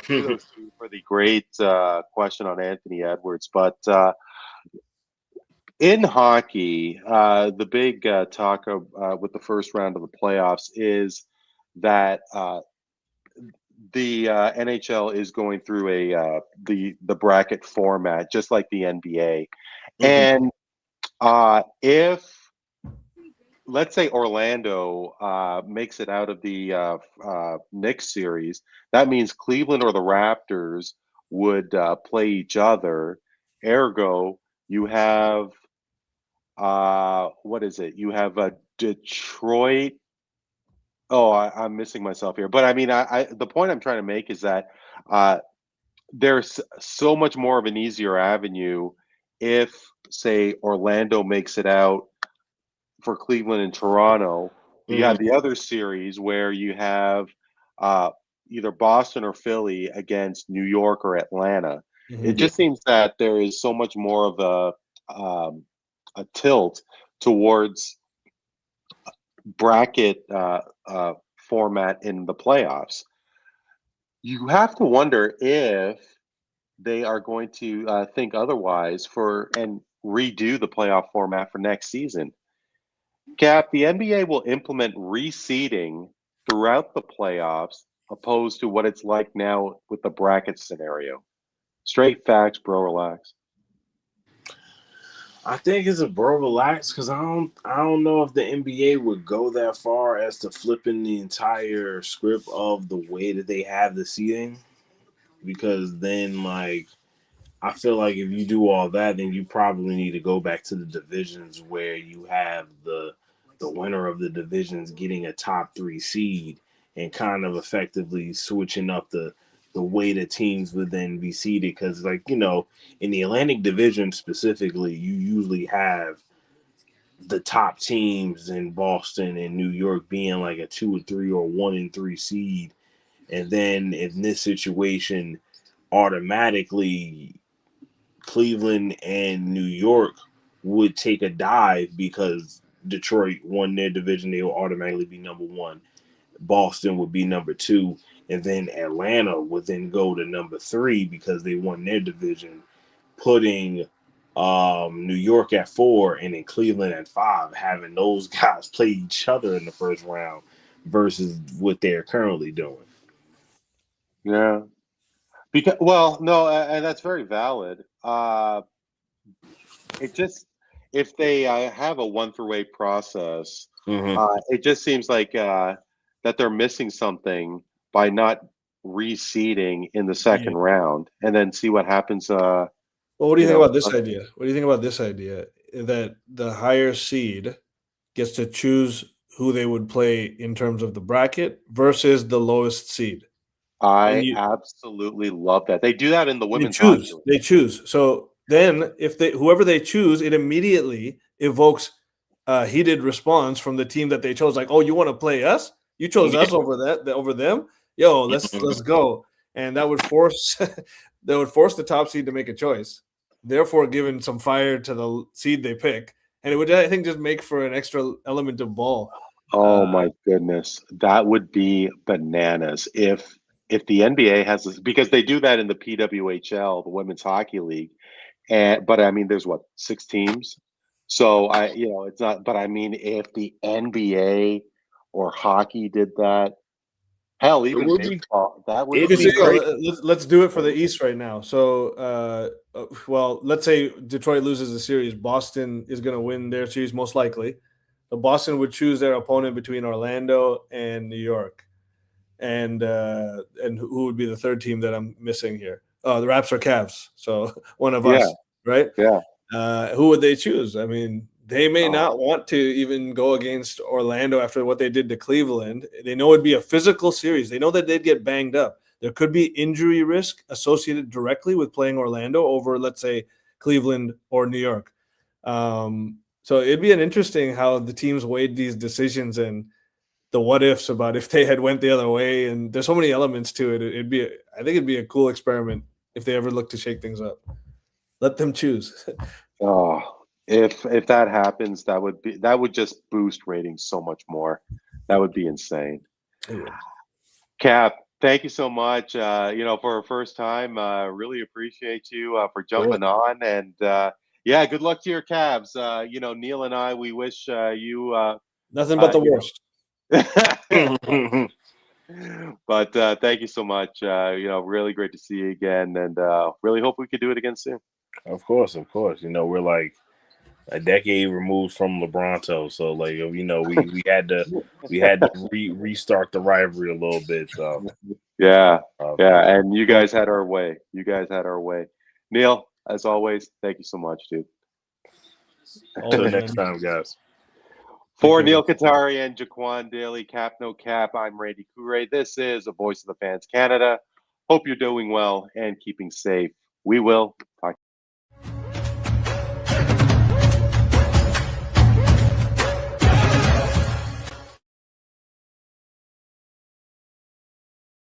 Kudos to you for the great question on Anthony Edwards. But in hockey, the big talk of, with the first round of the playoffs is that the NHL is going through the bracket format, just like the NBA. And if, let's say, Orlando makes it out of the Knicks series, that means Cleveland or the Raptors would play each other. Ergo, you have what is it? You have Detroit. Oh, I'm missing myself here. But I mean, the point I'm trying to make is that there's so much more of an easier avenue if, say, Orlando makes it out for Cleveland and Toronto. You have the other series where you have either Boston or Philly against New York or Atlanta. It just seems that there is so much more of a tilt towards bracket format in the playoffs. You have to wonder if they are going to think otherwise and redo the playoff format for next season. Cap, the NBA will implement reseeding throughout the playoffs, opposed to what it's like now with the bracket scenario. Straight facts, bro. Relax. I think it's a bro relax because I don't know if the NBA would go that far as to flipping the entire script of the way that they have the seating, because then like I feel like if you do all that, then you probably need to go back to the divisions where you have the winner of the divisions getting a top 3 seed and kind of effectively switching up the way the teams would then be seeded. Because, like, you know, in the Atlantic Division specifically, you usually have the top teams in Boston and New York being like a 2 or 3 or 1 and 3 seed. And then in this situation, automatically Cleveland and New York would take a dive because Detroit won their division. They will automatically be number 1. Boston would be number 2. And then Atlanta would then go to number 3 because they won their division, putting New York at 4 and then Cleveland at 5, having those guys play each other in the first round versus what they're currently doing. Yeah. Because, well, no, and that's very valid. It just, if they have a 1 through 8 process, it just seems like that they're missing something by not reseeding in the second round and then see what happens. Well, what do you think about this idea? What do you think about this idea that the higher seed gets to choose who they would play in terms of the bracket versus the lowest seed? I absolutely love that. They do that in the women's hockey league. They choose. So then if whoever they choose, it immediately evokes heated response from the team that they chose. Like, oh, you want to play us? You chose us over them? Yo, let's go. And that would force the top seed to make a choice, therefore giving some fire to the seed they pick. And it would, I think, just make for an extra element of ball. Oh my goodness. That would be bananas if the NBA has this, because they do that in the PWHL, the Women's Hockey League. But I mean, there's 6 teams. So it's not, but I mean, if the NBA or hockey did that, hell, even baseball, that would be great. Let's do it for the East right now. So, well, let's say Detroit loses the series. Boston is going to win their series most likely. Boston would choose their opponent between Orlando and New York. And who would be the third team that I'm missing here? Oh, the Raps or Cavs. So one of us, right? Yeah. Who would they choose? I mean, they may not want to even go against Orlando after what they did to Cleveland. They know it'd be a physical series. They know that they'd get banged up. There could be injury risk associated directly with playing Orlando over, let's say, Cleveland or New York. So it'd be an interesting how the teams weighed these decisions and the what ifs about if they had went the other way. And there's so many elements to it. I think it'd be a cool experiment if they ever look to shake things up. Let them choose. If that happens, that would just boost ratings so much more. That would be insane. Yeah. Cap, Thank you so much. For our first time, really appreciate you for Sure. jumping on. And yeah, good luck to your Cavs. Neil and I, we wish you, Nothing but the you worst. know. But thank you so much. Really great to see you again. And really hope we could do it again soon. Of course. We're like a decade removed from LeBronto, so like we had to restart the rivalry a little bit. So Yeah. Yeah. And you cool. guys had our way. You guys had our way. Neil, as always, thank you so much, dude. Until Always, next man. time, guys. Take For care. Neel Katarey and Jocquan Daley, Cap No Cap, I'm Randy Katarey. This is a Voice of the Fans Canada. Hope you're doing well and keeping safe. We will